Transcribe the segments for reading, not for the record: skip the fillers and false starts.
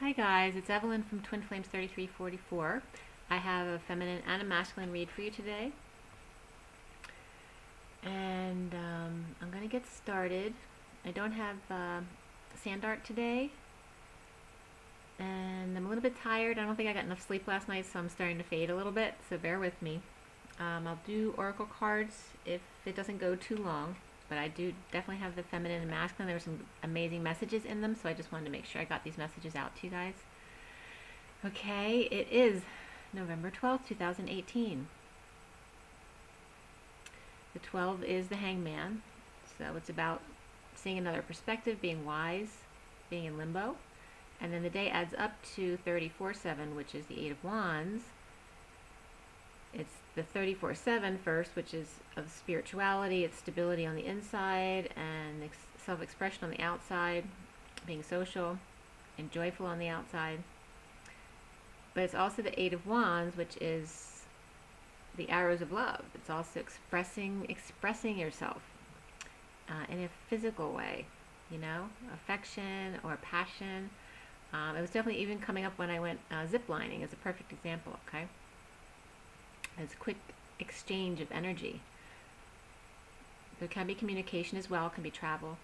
Hi guys, it's Evelyn from Twin Flames 3344. I have a feminine and a masculine read for you today. And I'm going to get started. I don't have sand art today. And I'm a little bit tired. I don't think I got enough sleep last night, so I'm starting to fade a little bit, so bear with me. I'll do oracle cards if it doesn't go too long. But I do definitely have the feminine and masculine. There were some amazing messages in them, so I just wanted to make sure I got these messages out to you guys. Okay, it is November 12th, 2018. The 12 is the hangman, so it's about seeing another perspective, being wise, being in limbo. And then the day adds up to 34-7, which is the 8 of wands. It's the 34-7 first, which is of spirituality, it's stability on the inside and self-expression on the outside, being social and joyful on the outside. But it's also the 8 of wands, which is the arrows of love. It's also expressing yourself in a physical way, you know, affection or passion. It was definitely even coming up when I went zip lining as a perfect example, okay? It's quick exchange of energy. There can be communication as well, can be travel.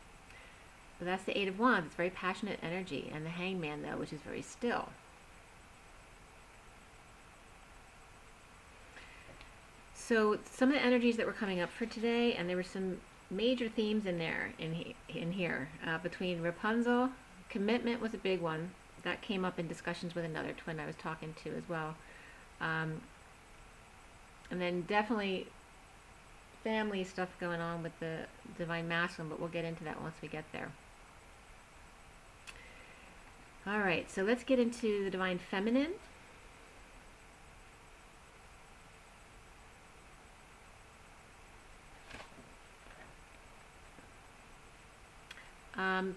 But that's the 8 of wands. It's very passionate energy. And the hangman, though, which is very still. So some of the energies that were coming up for today, and there were some major themes in there, in here. Between Rapunzel, commitment was a big one. That came up in discussions with another twin I was talking to as well. And then definitely family stuff going on with the Divine Masculine, but we'll get into that once we get there. Alright, so let's get into the Divine Feminine.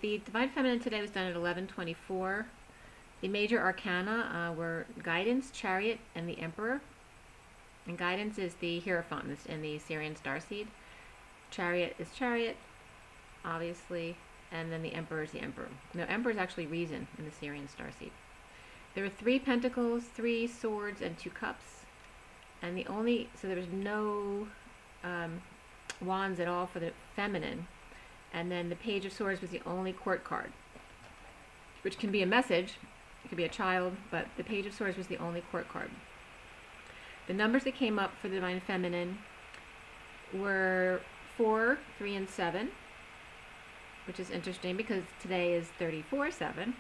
The Divine Feminine today was done at 11:24. The major arcana were Guidance, Chariot, and the Emperor. And Guidance is the Hierophant in the Syrian starseed. Chariot is Chariot, obviously, and then the Emperor is the Emperor. No, Emperor is actually Reason in the Syrian starseed. There were 3 pentacles, 3 swords, and 2 cups. And so there was no wands at all for the feminine. And then the Page of Swords was the only court card, which can be a message. It could be a child, but the Page of Swords was the only court card. The numbers that came up for the Divine Feminine were 4, 3, and 7, which is interesting because today is 34-7,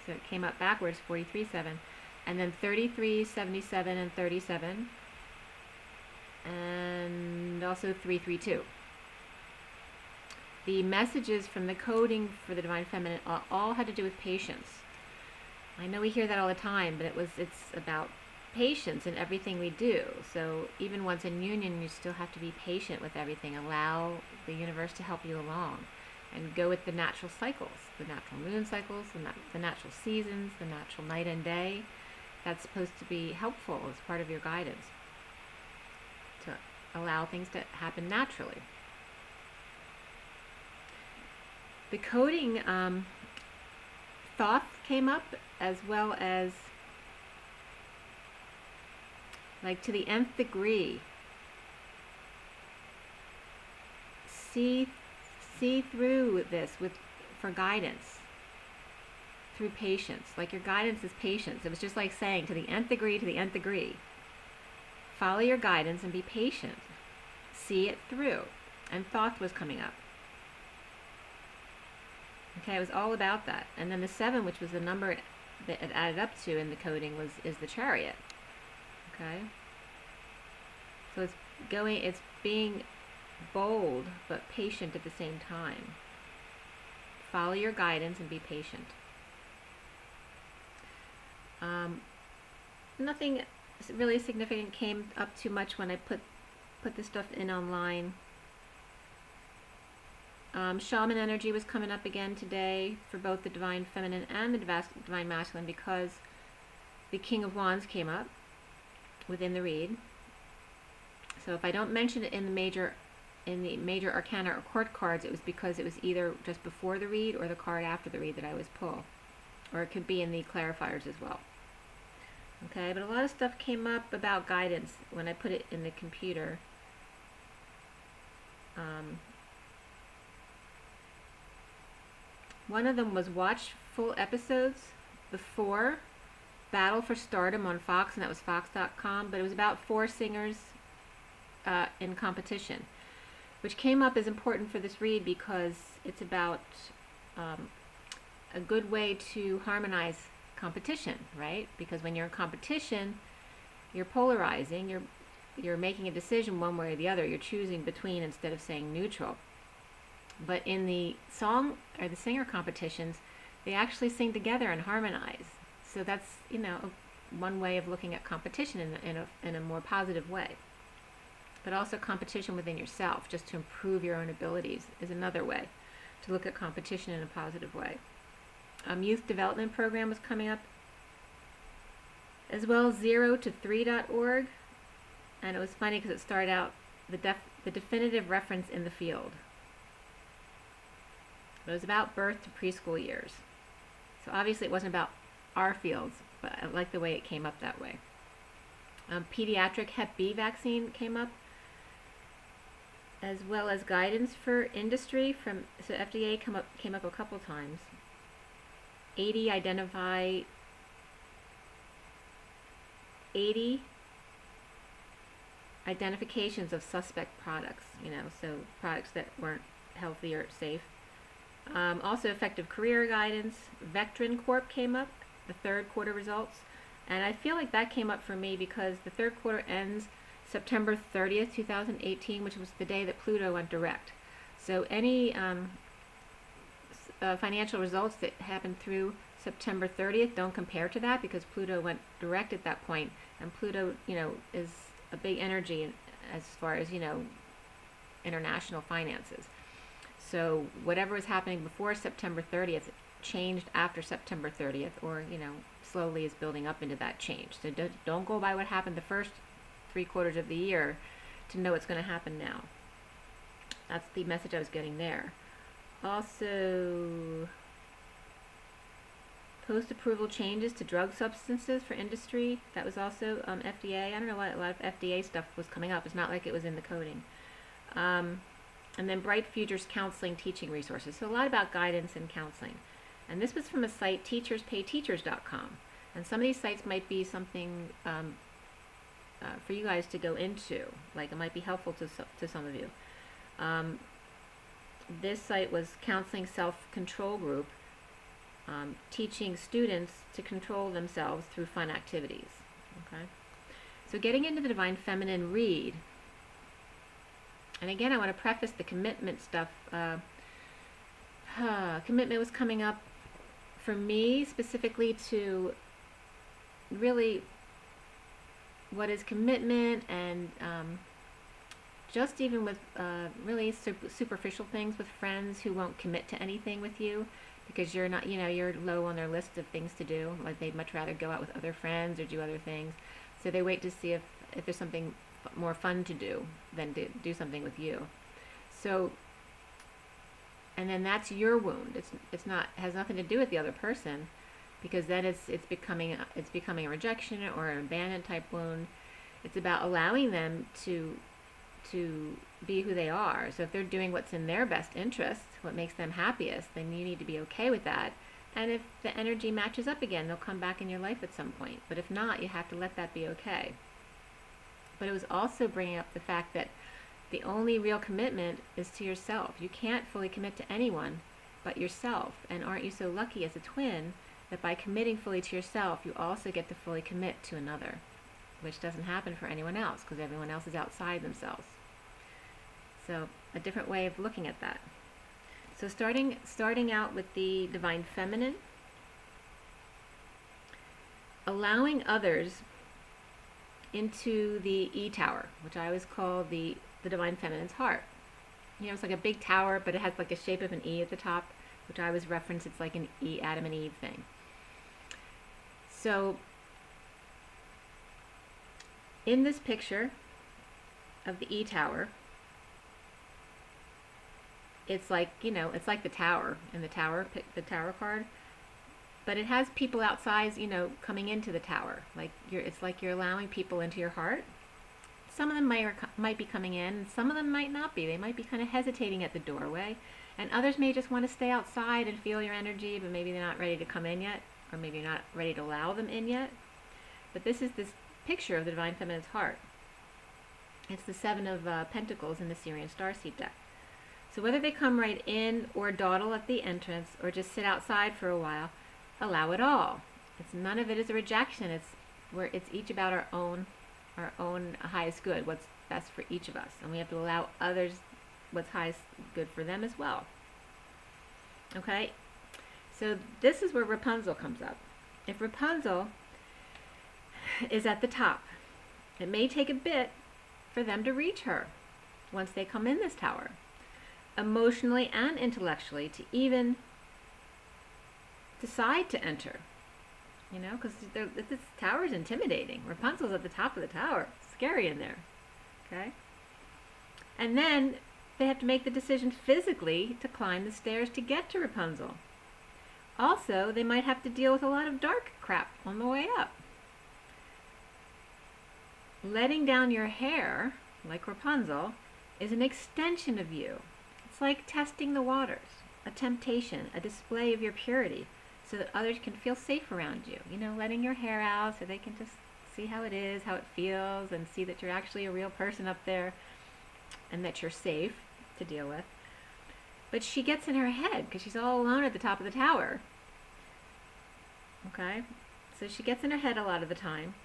so it came up backwards, 43-7, and then 33, 77, and 37, and also 332. The messages from the coding for the Divine Feminine all had to do with patience. I know we hear that all the time, but it's about patience in everything we do. So even once in union, you still have to be patient with everything. Allow the universe to help you along and go with the natural cycles, the natural moon cycles, the natural seasons, the natural night and day. That's supposed to be helpful as part of your guidance, to allow things to happen naturally. The coding Thoth came up, as well as like to the nth degree. See through this for guidance through patience. Like your guidance is patience. It was just like saying to the nth degree, to the nth degree. Follow your guidance and be patient. See it through. And Thoth was coming up. Okay, it was all about that. And then the 7, which was the number that it added up to in the coding, is the Chariot. Okay, so it's being bold but patient at the same time. Follow your guidance and be patient. Nothing really significant came up too much when I put this stuff in online. Shaman energy was coming up again today for both the Divine Feminine and the Divine Masculine, because the King of Wands came up within the read. So if I don't mention it in the major arcana or court cards, it was because it was either just before the read or the card after the read that I always pull. or it could be in the clarifiers as well. Okay, but a lot of stuff came up about guidance when I put it in the computer. One of them was watch full episodes before Battle for Stardom on Fox, and that was Fox.com, but it was about 4 singers in competition, which came up as important for this read because it's about a good way to harmonize competition, right? Because when you're in competition, you're polarizing, you're making a decision one way or the other, you're choosing between instead of saying neutral. But in the song or the singer competitions, they actually sing together and harmonize. So that's, you know, one way of looking at competition in a more positive way. But also competition within yourself, just to improve your own abilities, is another way to look at competition in a positive way. Youth development program was coming up, as well as 0to3.org, and it was funny because it started out the definitive reference in the field. It was about birth to preschool years. So obviously it wasn't about our fields, but I like the way it came up that way. Pediatric Hep B vaccine came up, as well as guidance for industry from, so FDA came up a couple times. 80 identifications of suspect products, you know, so products that weren't healthy or safe. Also effective career guidance. Vectrin Corp came up, the third quarter results, and I feel like that came up for me because the third quarter ends September 30th, 2018, which was the day that Pluto went direct. So any financial results that happened through September 30th don't compare to that, because Pluto went direct at that point, and Pluto, you know, is a big energy as far as, you know, international finances. So whatever was happening before September 30th changed after September 30th, or, you know, slowly is building up into that change. So don't go by what happened the first 3 quarters of the year to know what's going to happen now. That's the message I was getting there. Also, post-approval changes to drug substances for industry. That was also FDA. I don't know why a lot of FDA stuff was coming up. It's not like it was in the coding. And then Bright Futures Counseling Teaching Resources. So a lot about guidance and counseling. And this was from a site, teacherspayteachers.com. And some of these sites might be something for you guys to go into. Like, it might be helpful to some of you. This site was Counseling Self-Control Group, teaching students to control themselves through fun activities. Okay. So getting into the Divine Feminine read. And again, I want to preface the commitment stuff. Commitment was coming up for me specifically to really what is commitment, and just even with really superficial things with friends who won't commit to anything with you because you're not, you know, you're low on their list of things to do. Like, they'd much rather go out with other friends or do other things. So they wait to see if there's something more fun to do than to do something with you. So, and then that's your wound. It's not, has nothing to do with the other person, because then it's becoming a rejection or an abandonment type wound. It's about allowing them to be who they are. So if they're doing what's in their best interest, what makes them happiest, then you need to be okay with that. And if the energy matches up again, they'll come back in your life at some point. But if not, you have to let that be okay. But it was also bringing up the fact that the only real commitment is to yourself. You can't fully commit to anyone but yourself. And aren't you so lucky as a twin that by committing fully to yourself, you also get to fully commit to another, which doesn't happen for anyone else because everyone else is outside themselves. So a different way of looking at that. So starting out with the Divine Feminine, allowing others into the E-Tower, which I always call the Divine Feminine's heart. You know, it's like a big tower, but it has like a shape of an E at the top, which I always reference. It's like an E, Adam and Eve thing. So in this picture of the E-Tower, it's like, you know, it's like the tower in the tower card. But it has people outside, you know, coming into the tower. Like it's like you're allowing people into your heart. Some of them might be coming in, and some of them might not be. They might be kind of hesitating at the doorway, and others may just want to stay outside and feel your energy, but maybe they're not ready to come in yet, or maybe you're not ready to allow them in yet. But this is this picture of the Divine Feminine's heart. It's the Seven of Pentacles in the Sirian Starseed deck. So whether they come right in or dawdle at the entrance or just sit outside for a while, allow it all. None of it is a rejection. It's each about our own highest good, what's best for each of us, and we have to allow others what's highest good for them as well. Okay, so this is where Rapunzel comes up. If Rapunzel is at the top, it may take a bit for them to reach her once they come in this tower, emotionally and intellectually, to even decide to enter. You know, because this tower is intimidating. Rapunzel's at the top of the tower. It's scary in there. Okay? And then they have to make the decision physically to climb the stairs to get to Rapunzel. Also, they might have to deal with a lot of dark crap on the way up. Letting down your hair, like Rapunzel, is an extension of you. It's like testing the waters, a temptation, a display of your purity, so that others can feel safe around you. You know, letting your hair out so they can just see how it is, how it feels, and see that you're actually a real person up there and that you're safe to deal with. But she gets in her head because she's all alone at the top of the tower. Okay? So she gets in her head a lot of the time.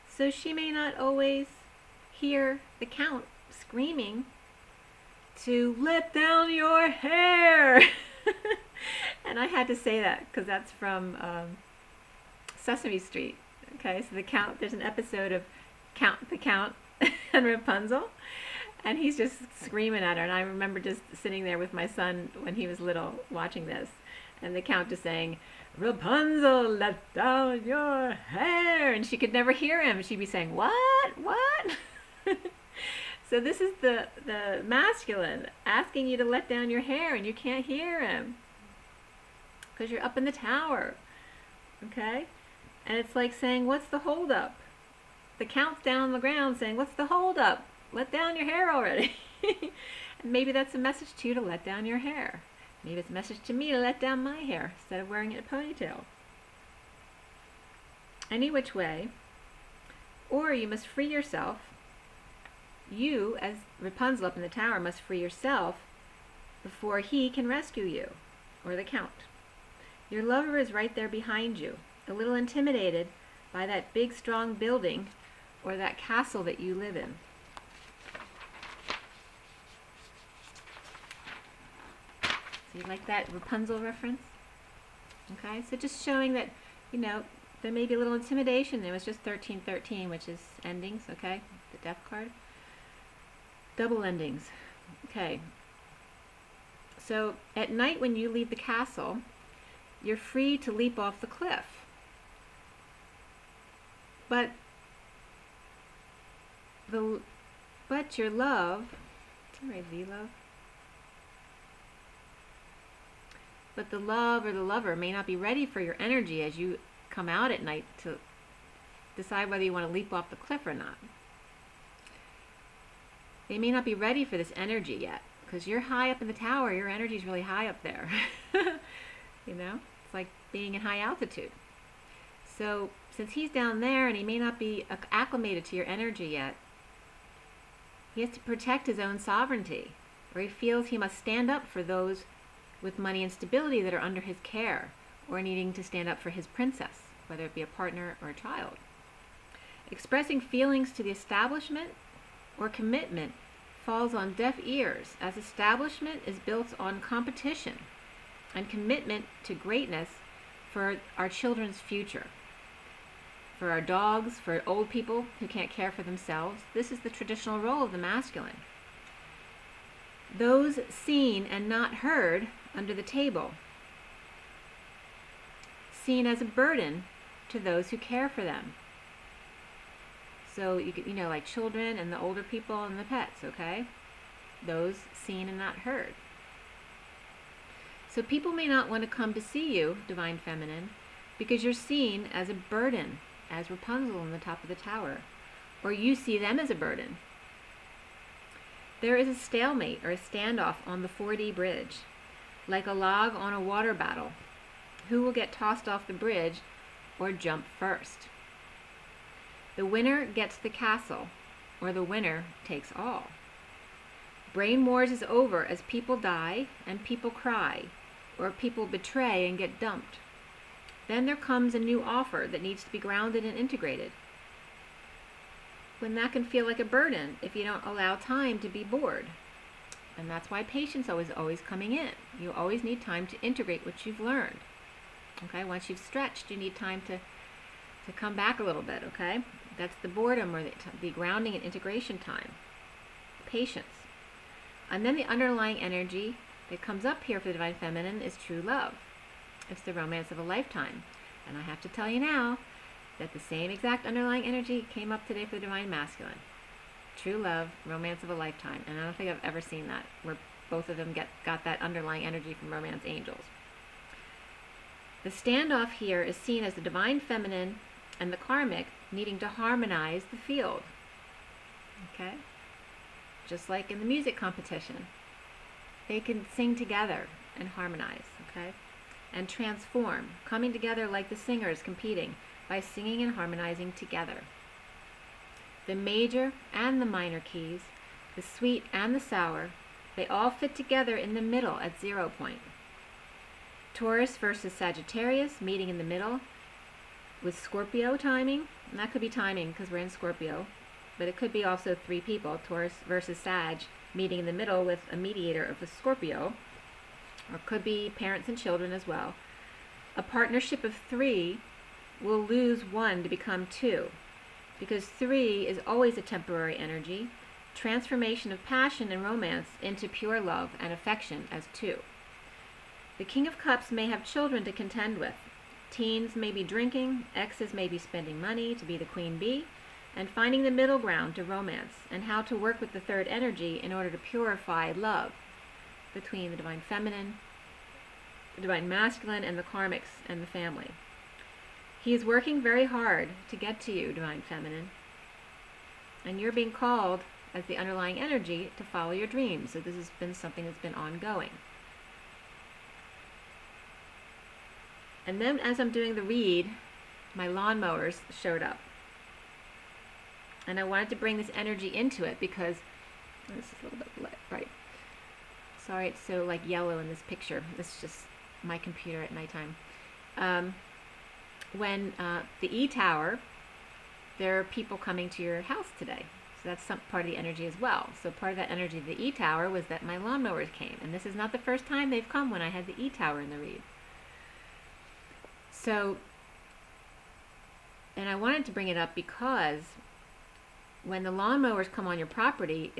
So she may not always hear the Count screaming to let down your hair. And I had to say that because that's from Sesame Street. Okay, so the Count, there's an episode of the Count and Rapunzel, and he's just screaming at her. And I remember just sitting there with my son when he was little watching this, and the Count just saying, "Rapunzel, let down your hair," and she could never hear him. She'd be saying, "What? What?" So this is the masculine asking you to let down your hair, and you can't hear him because you're up in the tower. Okay? And it's like saying, "What's the hold up?" The Count's down on the ground saying, "What's the hold up? Let down your hair already." And maybe that's a message to you to let down your hair. Maybe it's a message to me to let down my hair instead of wearing it in a ponytail. Any which way. Or you must free yourself. You, as Rapunzel up in the tower, must free yourself before he can rescue you, or the Count. Your lover is right there behind you, a little intimidated by that big, strong building or that castle that you live in. So you like that Rapunzel reference? Okay, so just showing that, you know, there may be a little intimidation. It was just 1313, which is endings, okay? The death card. Double endings. Okay. So at night when you leave the castle, you're free to leap off the cliff. But your love, did I write the love? But the love or the lover may not be ready for your energy as you come out at night to decide whether you want to leap off the cliff or not. They may not be ready for this energy yet because you're high up in the tower. Your energy is really high up there. You know, it's like being in high altitude. So since he's down there and he may not be acclimated to your energy yet, he has to protect his own sovereignty, or he feels he must stand up for those with money and stability that are under his care, or needing to stand up for his princess, whether it be a partner or a child. Expressing feelings to the establishment or commitment falls on deaf ears, as establishment is built on competition and commitment to greatness for our children's future. For our dogs, for old people who can't care for themselves, this is the traditional role of the masculine. Those seen and not heard under the table, seen as a burden to those who care for them. So, you know, like children and the older people and the pets, okay? Those seen and not heard. So people may not want to come to see you, Divine Feminine, because you're seen as a burden, as Rapunzel on the top of the tower, or you see them as a burden. There is a stalemate or a standoff on the 4D bridge, like a log on a water battle. Who will get tossed off the bridge or jump first? The winner gets the castle, or the winner takes all. Brain wars is over as people die and people cry, or people betray and get dumped. Then there comes a new offer that needs to be grounded and integrated. When that can feel like a burden if you don't allow time to be bored. And that's why patience is always coming in. You always need time to integrate what you've learned. Okay, once you've stretched, you need time to come back a little bit, okay? That's the boredom or the grounding and integration time. Patience. And then the underlying energy that comes up here for the Divine Feminine is true love. It's the romance of a lifetime. And I have to tell you now that the same exact underlying energy came up today for the Divine Masculine. True love, romance of a lifetime. And I don't think I've ever seen that, where both of them got that underlying energy from romance angels. The standoff here is seen as the Divine Feminine and the Karmic needing to harmonize the field. Okay? Just like in the music competition. They can sing together and harmonize, okay? And transform, coming together like the singers competing by singing and harmonizing together. The major and the minor keys, the sweet and the sour, they all fit together in the middle at 0 point. Taurus versus Sagittarius meeting in the middle with Scorpio timing. And that could be timing because we're in Scorpio, but it could be also 3 people, Taurus versus Sag, meeting in the middle with a mediator of the Scorpio, or it could be parents and children as well. A partnership of 3 will lose 1 to become 2, because 3 is always a temporary energy, transformation of passion and romance into pure love and affection as 2. The King of Cups may have children to contend with. Teens may be drinking, exes may be spending money to be the queen bee, and finding the middle ground to romance, and how to work with the third energy in order to purify love between the Divine Feminine, the Divine Masculine, and the Karmics and the family. He is working very hard to get to you, Divine Feminine, and you're being called as the underlying energy to follow your dreams. So this has been something that's been ongoing. And then as I'm doing the read, my lawnmowers showed up. And I wanted to bring this energy into it because this is a little bit bright. Sorry, it's so like yellow in this picture. This is just my computer at nighttime. When the E-Tower, there are people coming to your house today. So that's some part of the energy as well. So part of that energy of the E-Tower was that my lawnmowers came. And this is not the first time they've come when I had the E-Tower in the read. So, and I wanted to bring it up because when the lawnmowers come on your property,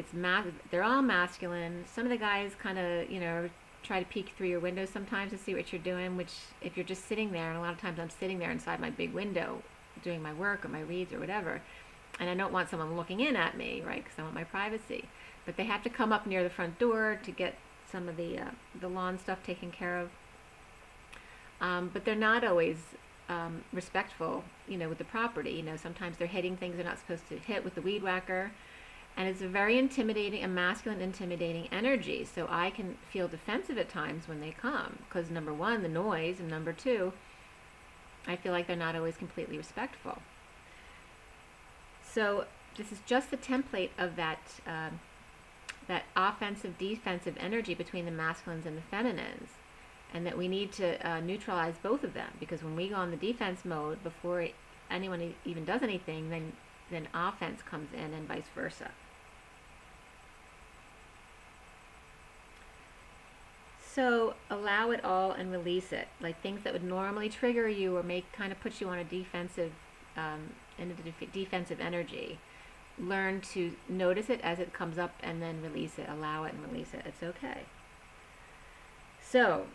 they're all masculine. Some of the guys kind of, try to peek through your windows sometimes to see what you're doing, which if you're just sitting there, and a lot of times I'm sitting there inside my big window doing my work or my reads or whatever, and I don't want someone looking in at me, right, because I want my privacy. But they have to come up near the front door to get some of the lawn stuff taken care of. But they're not always respectful, with the property. Sometimes they're hitting things they're not supposed to hit with the weed whacker. And it's a very intimidating, a masculine intimidating energy. So I can feel defensive at times when they come. Because number 1, the noise, and number 2, I feel like they're not always completely respectful. So this is just the template of that, that offensive, defensive energy between the masculines and the feminines. And that we need to neutralize both of them, because when we go on the defense mode before anyone even does anything, then offense comes in, and vice versa. So allow it all and release it, like things that would normally trigger you or put you on a defensive, defensive energy. Learn to notice it as it comes up and then release it. Allow it and release it. It's okay. So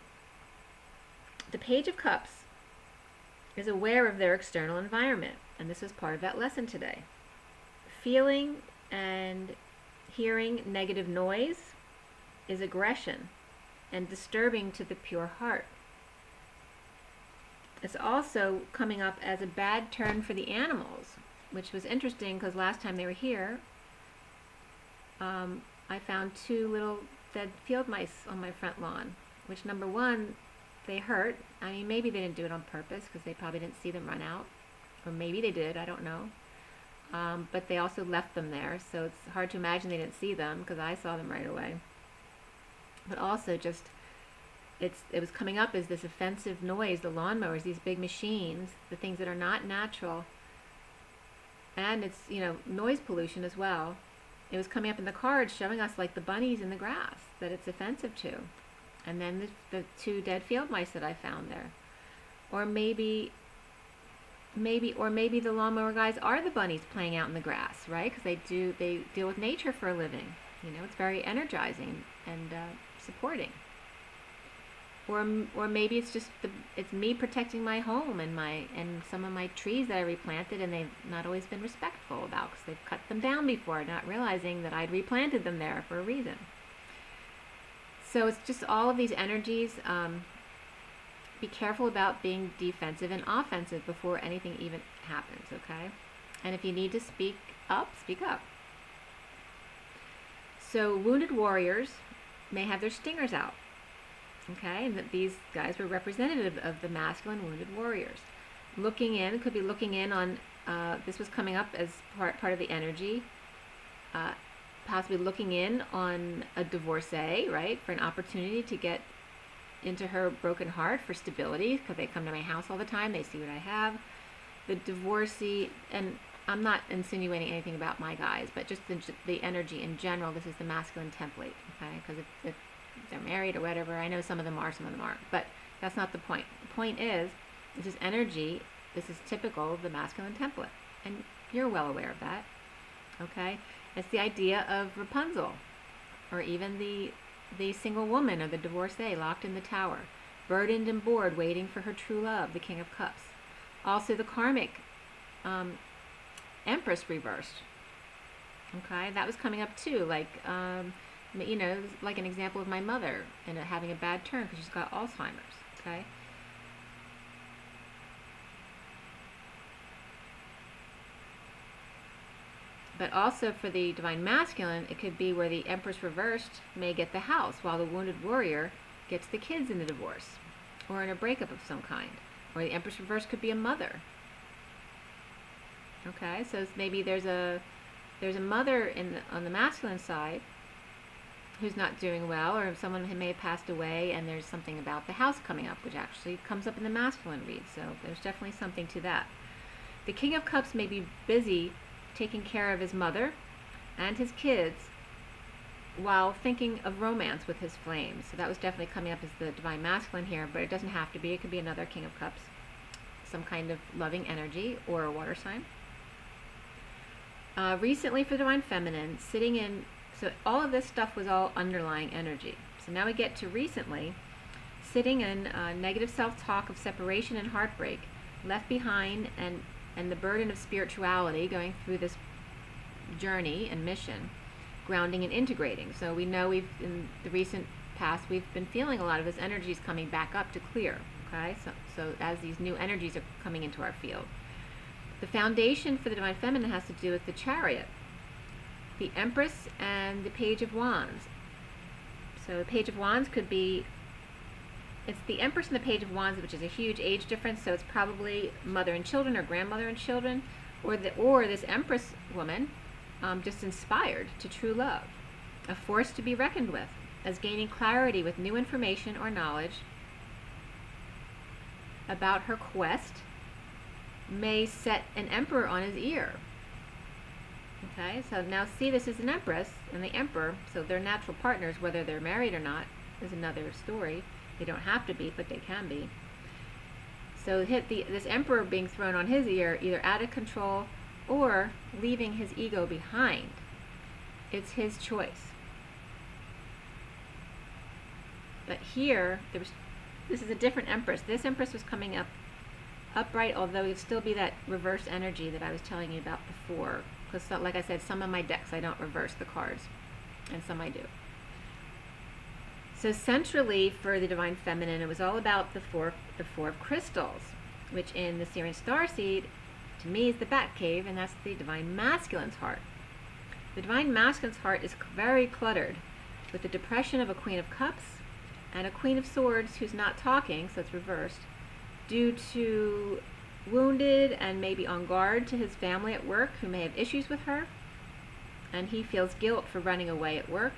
the Page of Cups is aware of their external environment, and this is part of that lesson today. Feeling and hearing negative noise is aggression and disturbing to the pure heart. It's also coming up as a bad turn for the animals, which was interesting because last time they were here, I found 2 little dead field mice on my front lawn, which number one, they hurt. I mean, maybe they didn't do it on purpose because they probably didn't see them run out, or maybe they did, I don't know. But they also left them there, so it's hard to imagine they didn't see them because I saw them right away. But also just, it was coming up as this offensive noise, the lawnmowers, these big machines, the things that are not natural, and it's, you know, noise pollution as well. It was coming up in the cards showing us like the bunnies in the grass that it's offensive to. And then the 2 dead field mice that I found there. Or maybe the lawnmower guys are the bunnies playing out in the grass, right? Because they deal with nature for a living. You know, it's very energizing and supporting. Or maybe it's just it's me protecting my home and some of my trees that I replanted, and they've not always been respectful about because they've cut them down before, not realizing that I'd replanted them there for a reason. So it's just all of these energies. Be careful about being defensive and offensive before anything even happens, okay? And if you need to speak up, speak up. So wounded warriors may have their stingers out, okay? And that these guys were representative of the masculine wounded warriors. Looking in, could be looking in on, this was coming up as part of the energy, possibly looking in on a divorcee, right, for an opportunity to get into her broken heart for stability, because they come to my house all the time, they see what I have. The divorcee, and I'm not insinuating anything about my guys, but just the energy in general, this is the masculine template, okay? Because if they're married or whatever, I know some of them are, some of them aren't, but that's not the point. The point is, this is energy, this is typical of the masculine template, and you're well aware of that, okay? It's the idea of Rapunzel, or even the single woman or the divorcee locked in the tower, burdened and bored, waiting for her true love, the King of Cups. Also the karmic Empress reversed. Okay, that was coming up too, like, you know, like an example of my mother and having a bad turn because she's got Alzheimer's, okay? But also for the Divine Masculine, it could be where the Empress reversed may get the house, while the wounded warrior gets the kids in a divorce, or in a breakup of some kind. Or the Empress reversed could be a mother. Okay, so maybe there's a mother on the masculine side who's not doing well, or someone who may have passed away, and there's something about the house coming up, which actually comes up in the masculine read. So there's definitely something to that. The King of Cups may be busy taking care of his mother and his kids while thinking of romance with his flames. So that was definitely coming up as the Divine Masculine here, but it doesn't have to be. It could be another King of Cups, some kind of loving energy, or a water sign. Recently for Divine Feminine, sitting in, so all of this stuff was all underlying energy. So now we get to recently, sitting in negative self-talk of separation and heartbreak, left behind, and the burden of spirituality, going through this journey and mission, grounding and integrating. So we know in the recent past, we've been feeling a lot of this energies coming back up to clear, okay? So as these new energies are coming into our field. The foundation for the Divine Feminine has to do with the Chariot, the Empress, and the Page of Wands. So the Page of Wands could be, it's the Empress and the Page of Wands, which is a huge age difference, so it's probably mother and children or grandmother and children, or this Empress woman just inspired to true love, a force to be reckoned with, as gaining clarity with new information or knowledge about her quest may set an emperor on his ear. Okay, so now see, this is an Empress and the Emperor, so they're natural partners. Whether they're married or not is another story. They don't have to be, but they can be. So this Emperor being thrown on his ear, either out of control or leaving his ego behind. It's his choice. But here, this is a different Empress. This Empress was coming up upright, although it'd still be that reverse energy that I was telling you about before. Because, like I said, some of my decks I don't reverse the cards, and some I do. So centrally for the Divine Feminine, it was all about the four of crystals. which in the Sirian starseed, to me, is the bat cave, and that's the Divine Masculine's heart. The Divine Masculine's heart is very cluttered with the depression of a Queen of Cups and a Queen of Swords who's not talking, so it's reversed, due to wounded and maybe on guard to his family at work who may have issues with her, and he feels guilt for running away at work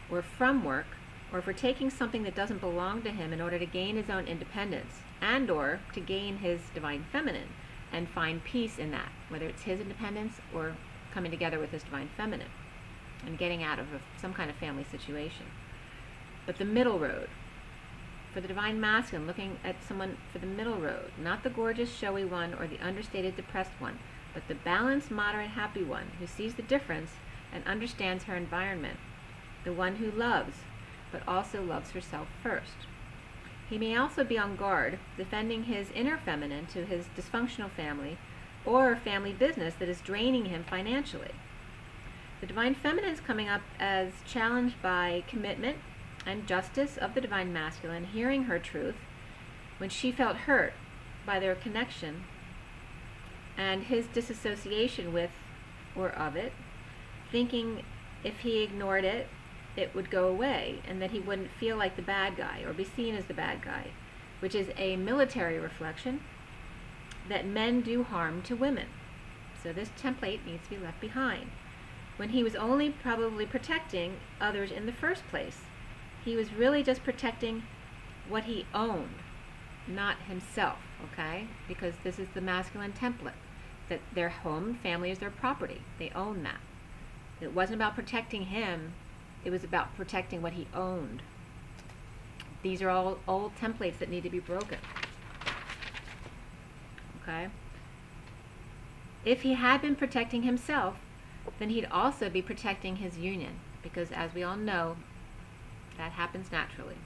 or from work, or for taking something that doesn't belong to him in order to gain his own independence and or to gain his Divine Feminine and find peace in that, whether it's his independence or coming together with his Divine Feminine and getting out of some kind of family situation. But the middle road, for the Divine Masculine, looking at someone for the middle road, not the gorgeous, showy one or the understated, depressed one, but the balanced, moderate, happy one who sees the difference and understands her environment, the one who loves, but also loves herself first. He may also be on guard, defending his inner feminine to his dysfunctional family or family business that is draining him financially. The Divine Feminine is coming up as challenged by commitment and justice of the Divine Masculine, hearing her truth when she felt hurt by their connection and his disassociation with or of it, thinking if he ignored it, it would go away and that he wouldn't feel like the bad guy or be seen as the bad guy, which is a military reflection that men do harm to women. So this template needs to be left behind. When he was only probably protecting others in the first place, he was really just protecting what he owned, not himself, okay? Because this is the masculine template, that their home, family is their property. They own that. It wasn't about protecting him. It was about protecting what he owned. These are all old templates that need to be broken. Okay? If he had been protecting himself, then he'd also be protecting his union, because as we all know, that happens naturally.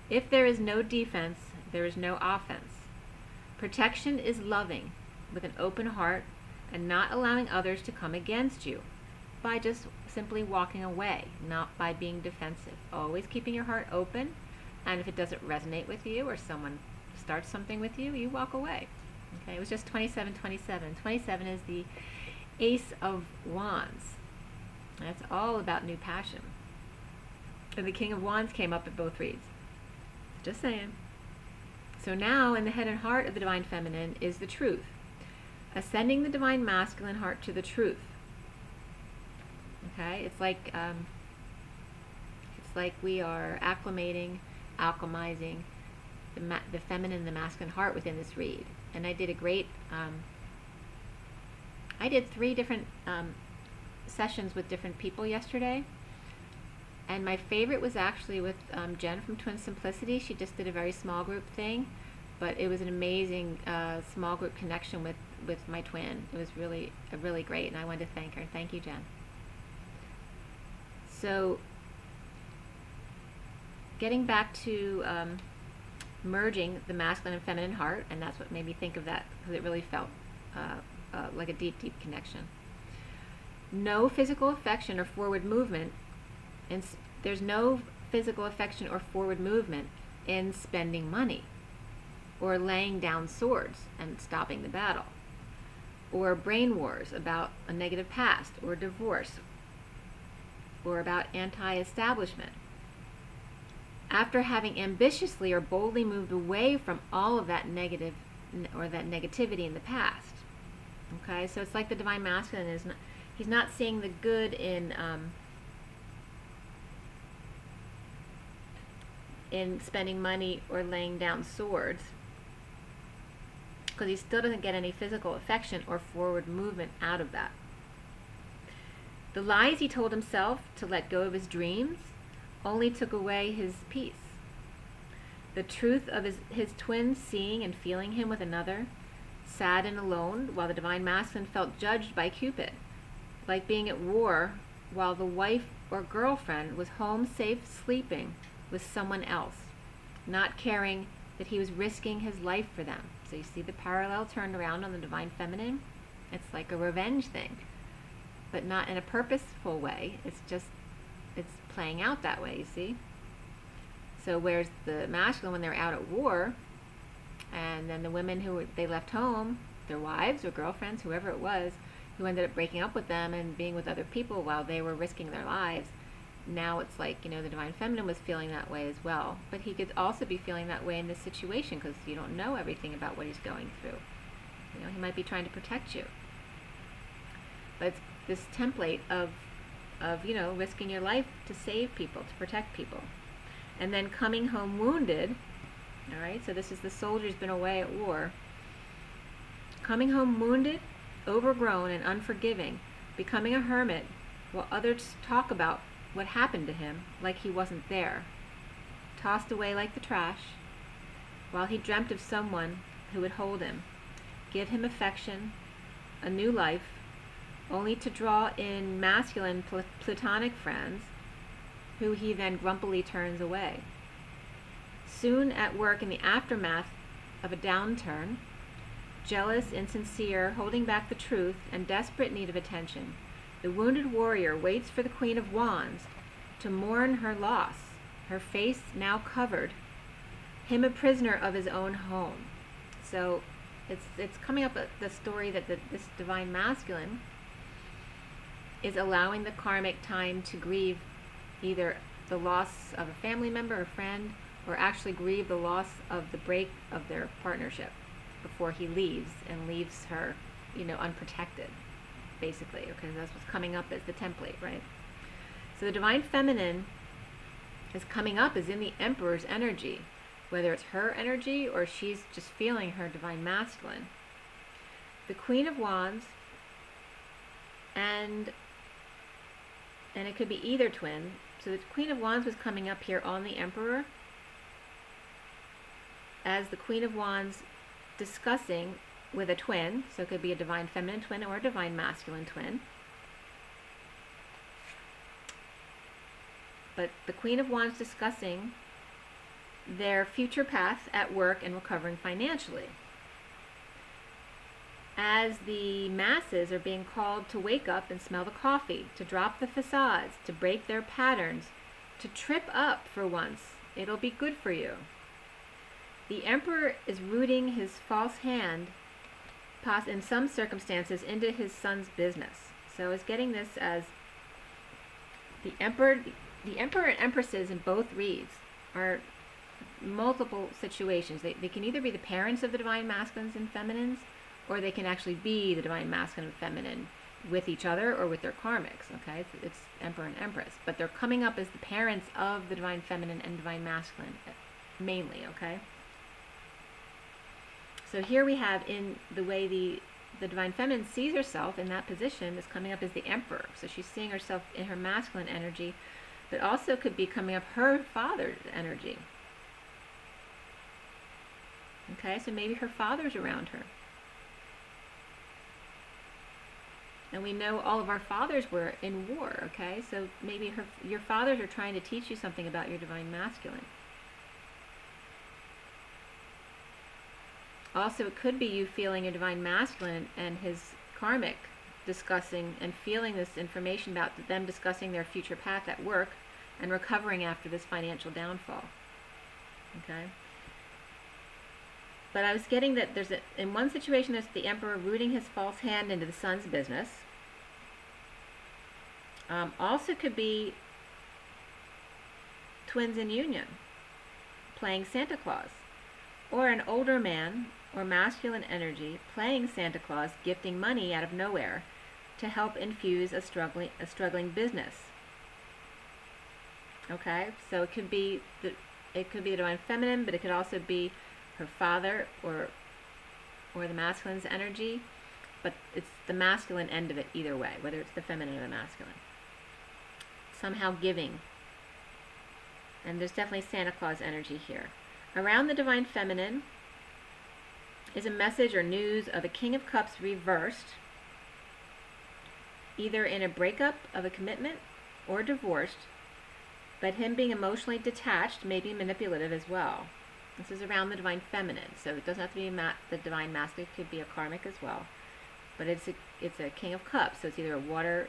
If there is no defense, there is no offense. Protection is loving with an open heart and not allowing others to come against you by just simply walking away, not by being defensive. Always keeping your heart open, and if it doesn't resonate with you or someone starts something with you, you walk away. Okay, it was just 27-27. 27 is the Ace of Wands. That's all about new passion. And the King of Wands came up at both reads. Just saying. So now, in the head and heart of the Divine Feminine is the truth. Ascending the Divine Masculine heart to the truth. Okay, it's like we are acclimating, alchemizing the feminine and the masculine heart within this read. And I did a great, I did 3 different sessions with different people yesterday. And my favorite was actually with Jen from Twin Simplicity. She just did a very small group thing, but it was an amazing small group connection with my twin. It was really great, and I wanted to thank her. Thank you, Jen. So, getting back to merging the masculine and feminine heart, and that's what made me think of that, because it really felt like a deep, deep connection. No physical affection or forward movement, and there's no physical affection or forward movement in spending money, or laying down swords and stopping the battle, or brain wars about a negative past, or divorce, or about anti-establishment. After having ambitiously or boldly moved away from all of that negative or that negativity in the past. Okay, so it's like the Divine Masculine is not, he's not seeing the good in spending money or laying down swords, because he still doesn't get any physical affection or forward movement out of that. The lies he told himself to let go of his dreams only took away his peace. The truth of his twin seeing and feeling him with another, sad and alone, while the Divine Masculine felt judged by Cupid, like being at war while the wife or girlfriend was home safe sleeping with someone else, not caring that he was risking his life for them. So you see the parallel turned around on the Divine Feminine? It's like a revenge thing, but not in a purposeful way. It's just, it's playing out that way, you see? So whereas the masculine, when they're out at war, And then the women they left home, their wives or girlfriends, whoever it was, who ended up breaking up with them and being with other people while they were risking their lives. Now it's like, the Divine Feminine was feeling that way as well. But he could also be feeling that way in this situation because you don't know everything about what he's going through. He might be trying to protect you. But it's this template of risking your life to save people, to protect people. And then coming home wounded, all right, so this is the soldier who's been away at war. Coming home wounded, overgrown, and unforgiving, becoming a hermit while others talk about what happened to him like he wasn't there. Tossed away like the trash, while he dreamt of someone who would hold him, give him affection, a new life, only to draw in masculine platonic friends who he then grumpily turns away. Soon at work in the aftermath of a downturn, jealous, insincere, holding back the truth, and desperate need of attention, the wounded warrior waits for the Queen of Wands to mourn her loss, her face now covered, him a prisoner of his own home. So it's coming up the story that this Divine Masculine is allowing the karmic time to grieve either the loss of a family member or friend, or actually grieve the loss of the break of their partnership before he leaves and leaves her, unprotected, basically, because that's what's coming up as the template, right? So the Divine Feminine is coming up as in the Emperor's energy, whether it's her energy or she's just feeling her Divine Masculine. The Queen of Wands, and it could be either twin. So the Queen of Wands was coming up here on the Emperor as the Queen of Wands discussing with a twin. So it could be a Divine Feminine twin or a Divine Masculine twin. But the Queen of Wands discussing their future path at work and recovering financially. As the masses are being called to wake up and smell the coffee, to drop the facades, to break their patterns, to trip up for once. It'll be good for you. The Emperor is rooting his false hand, in some circumstances, into his son's business. So is getting this as the Emperor and Empresses in both reads are multiple situations. They can either be the parents of the Divine Masculines and Feminines, or they can actually be the Divine Masculine and Feminine with each other or with their karmics, okay? It's Emperor and Empress. But they're coming up as the parents of the Divine Feminine and Divine Masculine, mainly, okay? So here we have, in the way the Divine Feminine sees herself in that position, is coming up as the Emperor. So she's seeing herself in her masculine energy, but also could be coming up her father's energy. Okay, so maybe her father's around her. And we know all of our fathers were in war, okay? So maybe your fathers are trying to teach you something about your Divine Masculine. Also, it could be you feeling a Divine Masculine and his karmic discussing and feeling this information about them discussing their future path at work and recovering after this financial downfall, okay? But I was getting that in one situation, there's the Emperor rooting his false hand into the son's business. Also could be twins in union, playing Santa Claus. Or an older man or masculine energy playing Santa Claus, gifting money out of nowhere to help infuse a struggling business. Okay, so it could be the Divine Feminine, but it could also be her father or the masculine's energy, but it's the masculine end of it either way, whether it's the feminine or the masculine. Somehow giving. And there's definitely Santa Claus energy here. Around the Divine Feminine is a message or news of a King of Cups reversed, either in a breakup of a commitment or divorced, but him being emotionally detached may be manipulative as well. This is around the Divine Feminine, so it doesn't have to be the Divine Masculine. It could be a karmic as well. But it's a King of Cups, so it's either a water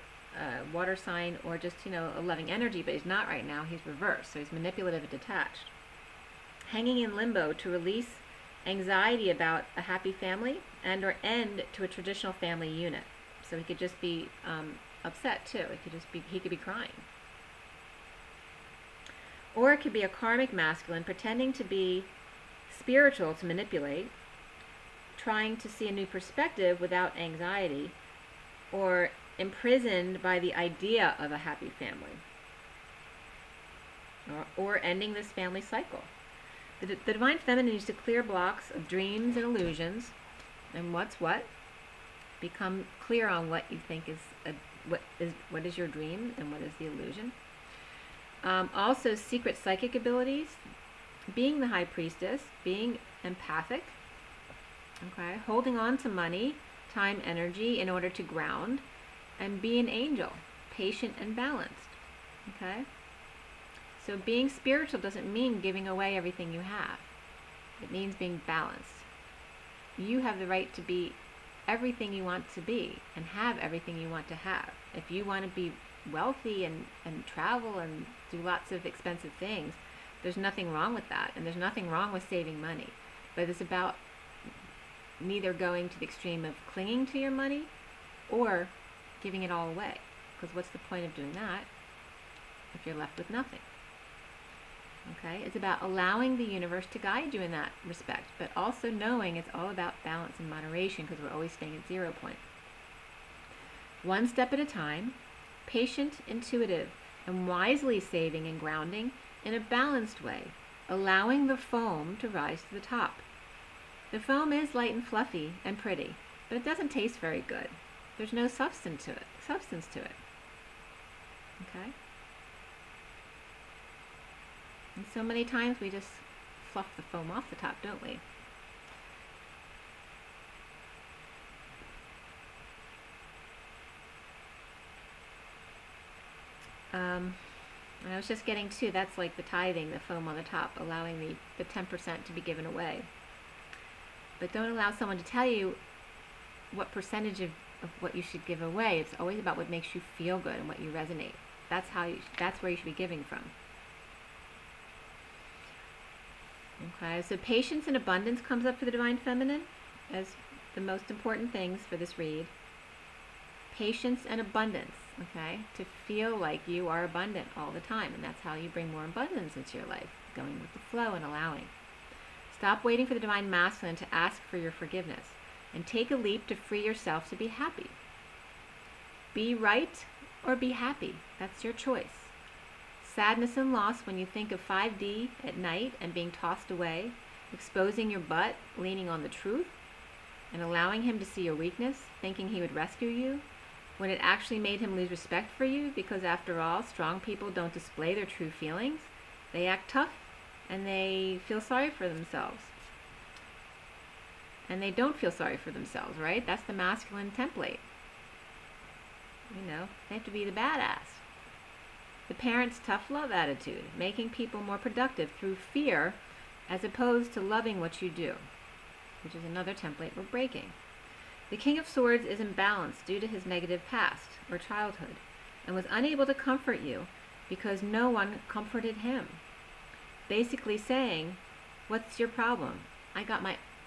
sign or just, a loving energy, but he's not right now. He's reversed, so he's manipulative and detached. Hanging in limbo to release anxiety about a happy family, and or end to a traditional family unit. So he could just be upset too. He could be crying. Or it could be a karmic masculine pretending to be spiritual to manipulate, trying to see a new perspective without anxiety, or imprisoned by the idea of a happy family, or ending this family cycle. The Divine Feminine needs to clear blocks of dreams and illusions, and what's what. Become clear on what you think is what is your dream and what is the illusion. Also, secret psychic abilities, being the High Priestess, being empathic, okay, holding on to money, time, energy in order to ground, and be an angel, patient and balanced, okay? So being spiritual doesn't mean giving away everything you have. It means being balanced. You have the right to be everything you want to be and have everything you want to have. If you want to be wealthy and travel and do lots of expensive things, there's nothing wrong with that, and there's nothing wrong with saving money. But it's about neither going to the extreme of clinging to your money or giving it all away, because what's the point of doing that if you're left with nothing? Okay, it's about allowing the universe to guide you in that respect, but also knowing it's all about balance and moderation, because we're always staying at 0 point. One step at a time, patient, intuitive, and wisely saving and grounding in a balanced way, allowing the foam to rise to the top. The foam is light and fluffy and pretty, but it doesn't taste very good. There's no substance to it. Okay? And so many times we just fluff the foam off the top, don't we? I was just getting to, that's like the tithing, the foam on the top, allowing the 10% to be given away. But don't allow someone to tell you what percentage of what you should give away. It's always about what makes you feel good and what you resonate. That's where you should be giving from. Okay, so patience and abundance comes up for the Divine Feminine as the most important things for this read. Patience and abundance, okay? To feel like you are abundant all the time, and that's how you bring more abundance into your life, going with the flow and allowing. Stop waiting for the Divine Masculine to ask for your forgiveness, and take a leap to free yourself to be happy. Be right or be happy. That's your choice. Sadness and loss when you think of 5D at night and being tossed away, exposing your butt, leaning on the truth, and allowing him to see your weakness, thinking he would rescue you, when it actually made him lose respect for you, because after all, strong people don't display their true feelings. They act tough and they feel sorry for themselves. And they don't feel sorry for themselves, right? That's the masculine template. You know, they have to be the badass. The parent's tough love attitude, making people more productive through fear as opposed to loving what you do, which is another template we're breaking. The King of Swords is imbalanced due to his negative past or childhood, and was unable to comfort you because no one comforted him. Basically saying, what's your problem?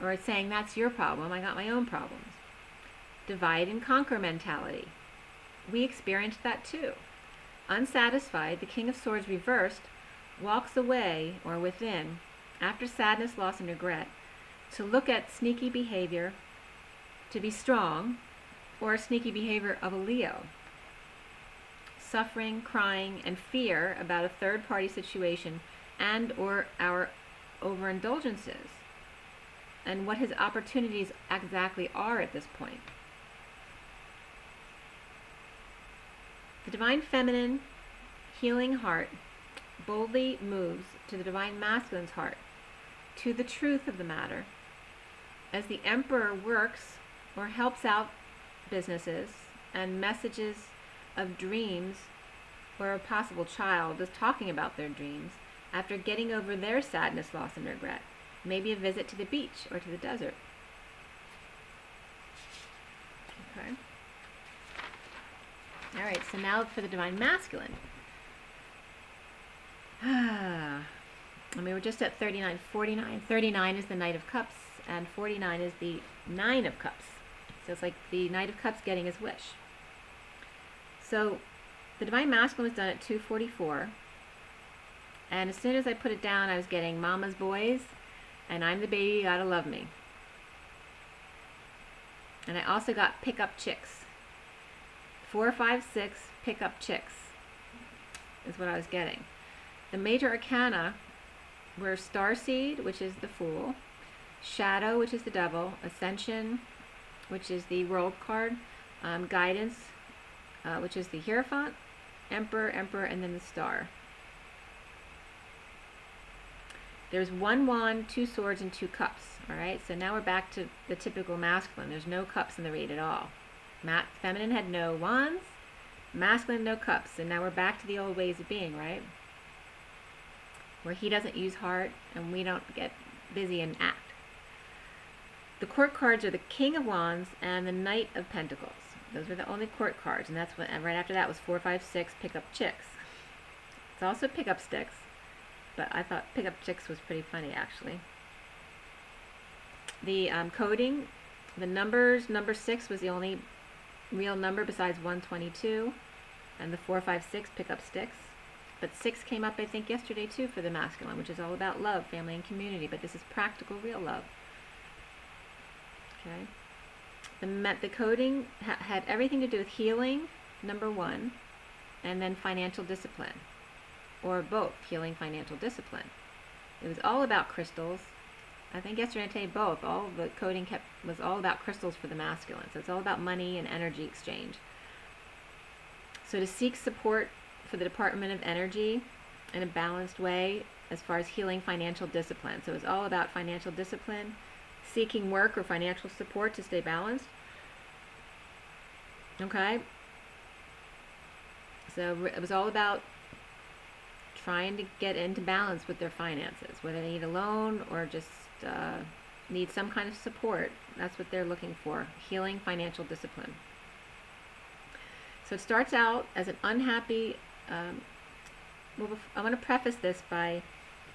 Or saying, that's your problem, I got my own problems. Divide and conquer mentality. We experienced that too. Unsatisfied, the King of Swords reversed walks away or within after sadness, loss, and regret to look at sneaky behavior, to be strong, or sneaky behavior of a Leo. Suffering, crying, and fear about a third-party situation and or our overindulgences, and what his opportunities exactly are at this point. The Divine Feminine healing heart boldly moves to the Divine Masculine's heart, to the truth of the matter, as the Emperor works or helps out businesses and messages of dreams, where a possible child is talking about their dreams after getting over their sadness, loss, and regret. Maybe a visit to the beach or to the desert. Okay. All right, so now for the Divine Masculine. And we were just at 39, 49. 39 is the Knight of Cups, and 49 is the Nine of Cups. So it's like the Knight of Cups getting his wish. So the Divine Masculine was done at 2:44. And as soon as I put it down, I was getting Mama's Boys, and I'm the baby, you gotta love me. And I also got Pick Up Chicks. 4, 5, 6, Pick Up Chicks is what I was getting. The major arcana were Starseed, which is the Fool, Shadow, which is the Devil, Ascension, which is the World card, Guidance, which is the Hierophant, Emperor, and then the Star. There's 1 wand, 2 swords, and 2 cups. All right, so now we're back to the typical masculine. There's no cups in the read at all. Feminine had no wands, masculine no cups, and now we're back to the old ways of being, right? Where he doesn't use heart and we don't get busy and act. The court cards are the King of Wands and the Knight of Pentacles. Those were the only court cards, and that's what. And right after that was 4, 5, 6, Pick Up Chicks. It's also Pick Up Sticks, but I thought Pick Up Chicks was pretty funny actually. The coding, the numbers, number 6 was the only real number besides 122, and the 4, 5, 6 Pick Up Sticks. But 6 came up I think yesterday too for the masculine, which is all about love, family, and community, but this is practical, real love. Okay. The coding had everything to do with healing, number 1, and then financial discipline, or both, healing, financial discipline. It was all about crystals. I think yesterday I told you both. All the coding was all about crystals for the masculine. So it's all about money and energy exchange. So to seek support for the Department of Energy in a balanced way as far as healing, financial discipline. So it's all about financial discipline, seeking work or financial support to stay balanced. Okay? So it was all about trying to get into balance with their finances, whether they need a loan or just need some kind of support. That's what they're looking for, healing, financial discipline. So it starts out as an unhappy, well, I want to preface this by,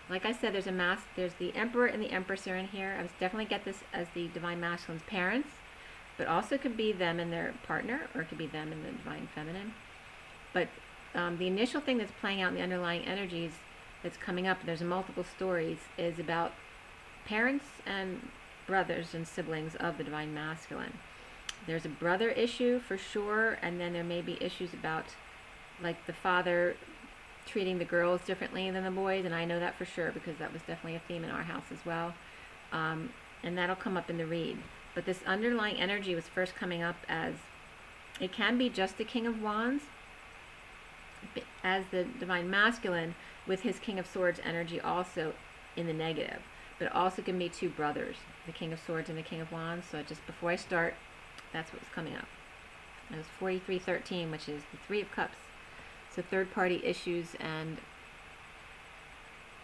like I said, there's the Emperor and the Empress are in here. I would definitely get this as the Divine Masculine's parents, but also could be them and their partner, or it could be them and the Divine Feminine. But the initial thing that's playing out in the underlying energies that's coming up, and there's multiple stories, is about parents and brothers and siblings of the Divine Masculine. There's a brother issue for sure, and then there may be issues about like the father treating the girls differently than the boys, and I know that for sure because that was definitely a theme in our house as well. And that'll come up in the read. But this underlying energy was first coming up as, it can be just the King of Wands as the Divine Masculine with his King of Swords energy also in the negative. But it also can be 2 brothers, the King of Swords and the King of Wands. So just before I start, that's what was coming up. It was 4313, which is the 3 of Cups. So third party issues, and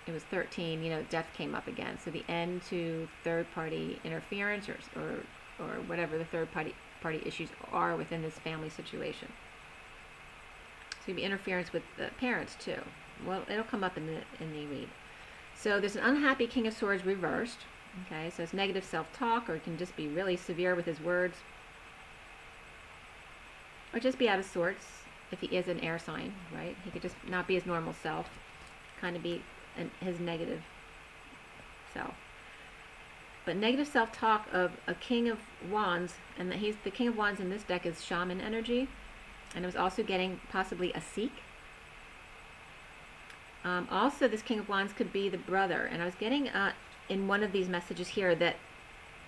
it was 13, you know, death came up again. So the end to third party interference or whatever the third party issues are within this family situation. So it'd be interference with the parents too. Well, it'll come up in the read. So there's an unhappy King of Swords reversed. Okay, so it's negative self-talk, or it can just be really severe with his words, or just be out of sorts if he is an air sign, right? He could just not be his normal self, kind of be his negative self. But negative self-talk of a King of Wands, and that he's the King of Wands in this deck is shaman energy, and it was also getting possibly a Sikh. Also, this King of Wands could be the brother, and I was getting in one of these messages here that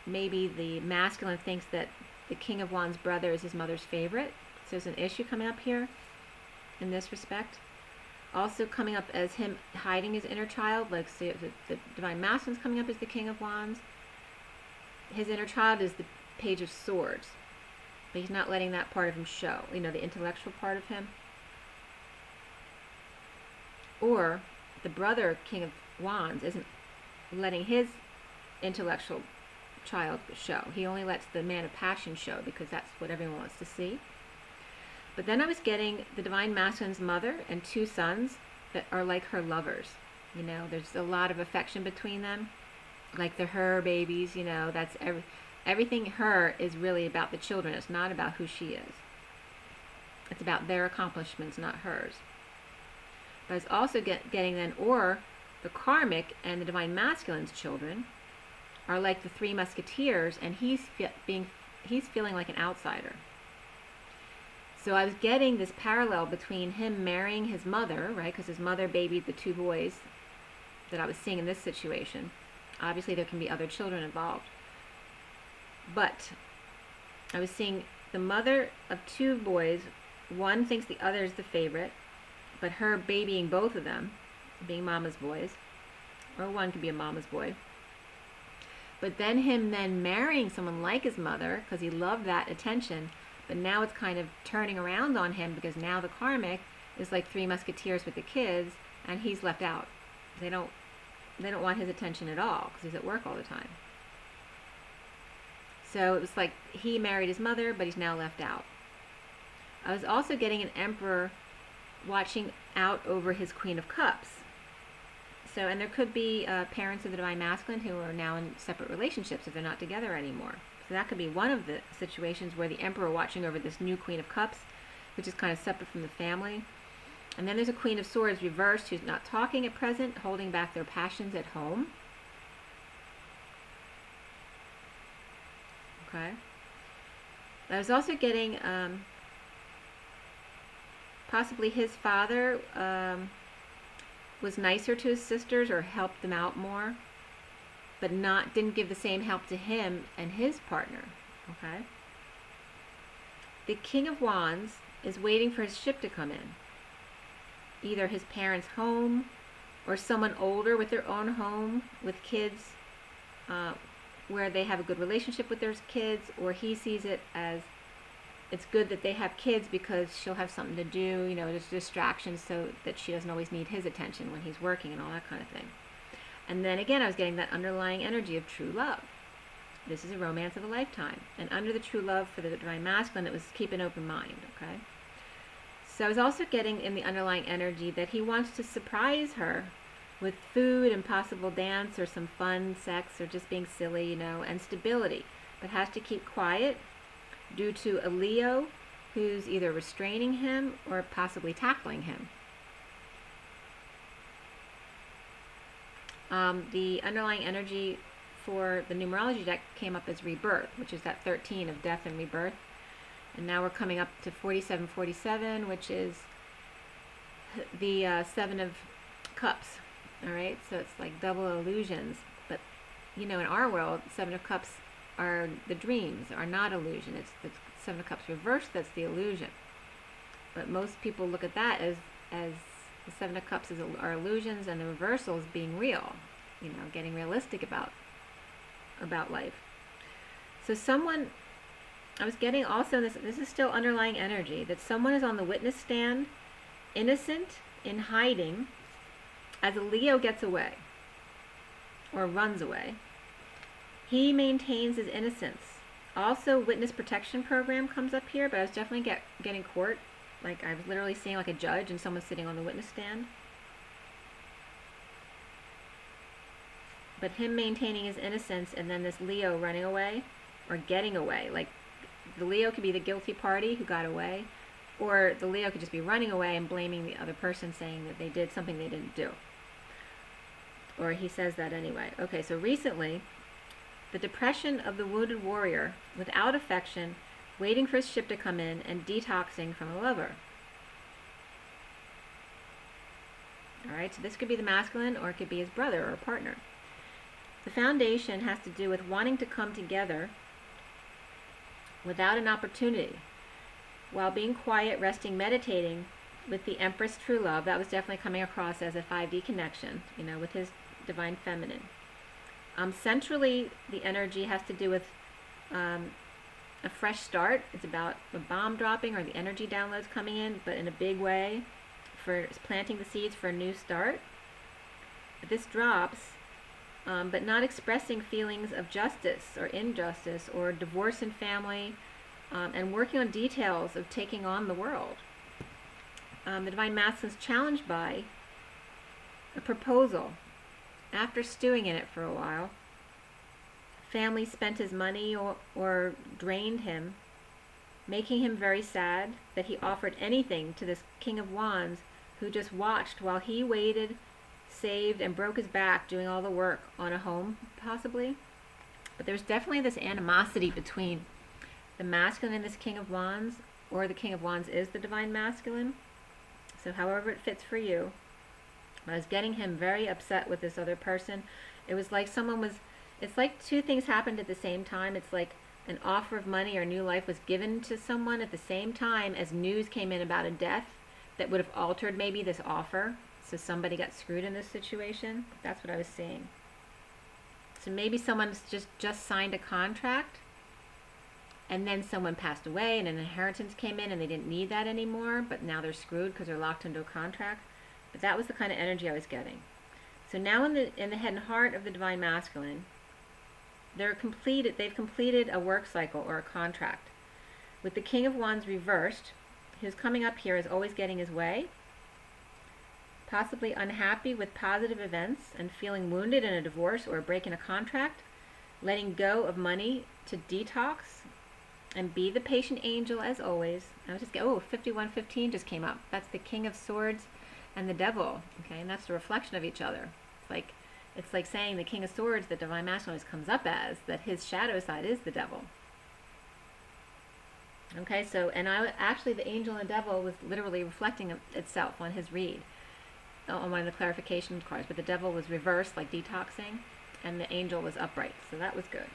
maybe the masculine thinks that the King of Wands brother is his mother's favorite. So there's an issue coming up here in this respect. Also coming up as him hiding his inner child, like say the Divine Masculine's coming up as the King of Wands. His inner child is the Page of Swords, but he's not letting that part of him show, you know, the intellectual part of him. Or the brother King of Wands isn't letting his intellectual child show. He only lets the man of passion show because that's what everyone wants to see. But then I was getting the Divine Masculine's mother and 2 sons that are like her lovers. You know, there's a lot of affection between them. Like the her babies, you know, that's everything her is really about the children. It's not about who she is. It's about their accomplishments, not hers. But it's also getting then, or the karmic and the divine masculine's children are like the three musketeers, and he's feeling like an outsider. So I was getting this parallel between him marrying his mother, right? Because his mother babied the two boys that I was seeing in this situation. Obviously, there can be other children involved. But I was seeing the mother of two boys. One thinks the other is the favorite, but her babying both of them, being mama's boys, or one could be a mama's boy. But then him marrying someone like his mother, because he loved that attention, but now it's kind of turning around on him, because now the karmic is like three musketeers with the kids, and he's left out. They don't want his attention at all, because he's at work all the time. So it was like he married his mother, but he's now left out. I was also getting an emperor watching out over his Queen of Cups. So, and there could be parents of the divine masculine who are now in separate relationships if they're not together anymore. So that could be one of the situations where the emperor watching over this new Queen of Cups, which is kind of separate from the family. And then there's a Queen of Swords reversed who's not talking at present, holding back their passions at home. Okay. I was also getting possibly his father was nicer to his sisters or helped them out more, but didn't give the same help to him and his partner. Okay. The King of Wands is waiting for his ship to come in. Either his parents' home or someone older with their own home with kids, where they have a good relationship with their kids, or he sees it as it's good that they have kids because she'll have something to do, you know, there's distractions so that she doesn't always need his attention when he's working and all that kind of thing. And then again, I was getting that underlying energy of true love. This is a romance of a lifetime. And under the true love for the divine masculine, it was keep an open mind, okay? So I was also getting in the underlying energy that he wants to surprise her with food and possible dance or some fun, sex, or just being silly, you know, and stability, but has to keep quiet due to a Leo who's either restraining him or possibly tackling him. The underlying energy for the numerology deck came up as rebirth, which is that 13 of death and rebirth. And now we're coming up to 4747, which is the 7 of Cups. All right, so it's like double illusions. But, you know, in our world, 7 of Cups are the dreams, are not illusion. It's the 7 of Cups reversed that's the illusion. But most people look at that as the 7 of Cups are illusions, and the reversals being real, you know, getting realistic about life. So someone, I was getting also, this is still underlying energy, that someone is on the witness stand, innocent, in hiding, as a Leo gets away, or runs away. He maintains his innocence. Also, witness protection program comes up here, but I was definitely getting court. Like, I was literally seeing like a judge and someone sitting on the witness stand. But him maintaining his innocence, and then this Leo running away, or getting away. Like, the Leo could be the guilty party who got away, or the Leo could just be running away and blaming the other person, saying that they did something they didn't do. Or he says that anyway. Okay, so recently, the depression of the wounded warrior without affection, waiting for his ship to come in, and detoxing from a lover. Alright, so this could be the masculine, or it could be his brother or partner. The foundation has to do with wanting to come together without an opportunity, while being quiet, resting, meditating with the Empress True Love. That was definitely coming across as a 5D connection, you know, with his divine feminine. Centrally, the energy has to do with a fresh start. It's about a bomb dropping or the energy downloads coming in, but in a big way, for planting the seeds for a new start. This drops, but not expressing feelings of justice or injustice or divorce in family, and working on details of taking on the world. The divine masculine is challenged by a proposal. After stewing in it for a while, family spent his money or drained him, making him very sad that he offered anything to this King of Wands who just watched while he waited, saved, and broke his back doing all the work on a home, possibly. But there's definitely this animosity between the masculine and this King of Wands, or the King of Wands is the divine masculine. So however it fits for you. I was getting him very upset with this other person. It was like it's like two things happened at the same time. It's like an offer of money or new life was given to someone at the same time as news came in about a death that would have altered maybe this offer. So somebody got screwed in this situation. That's what I was seeing. So maybe someone's just signed a contract, and then someone passed away and an inheritance came in and they didn't need that anymore, but now they're screwed because they're locked into a contract. But that was the kind of energy I was getting. So now in the head and heart of the divine masculine, they've completed a work cycle or a contract. With the King of Wands reversed, who's coming up here is always getting his way, possibly unhappy with positive events and feeling wounded in a divorce or a break in a contract, letting go of money to detox and be the patient angel as always. I was just 5115 just came up. That's the King of Swords and the Devil, okay, and that's the reflection of each other. It's like saying the King of Swords, the divine masculine, always comes up as that his shadow side is the devil. Okay, so actually the angel and the devil was literally reflecting itself on his read, on one of the clarification cards, but the devil was reversed, like detoxing, and the angel was upright, so that was good.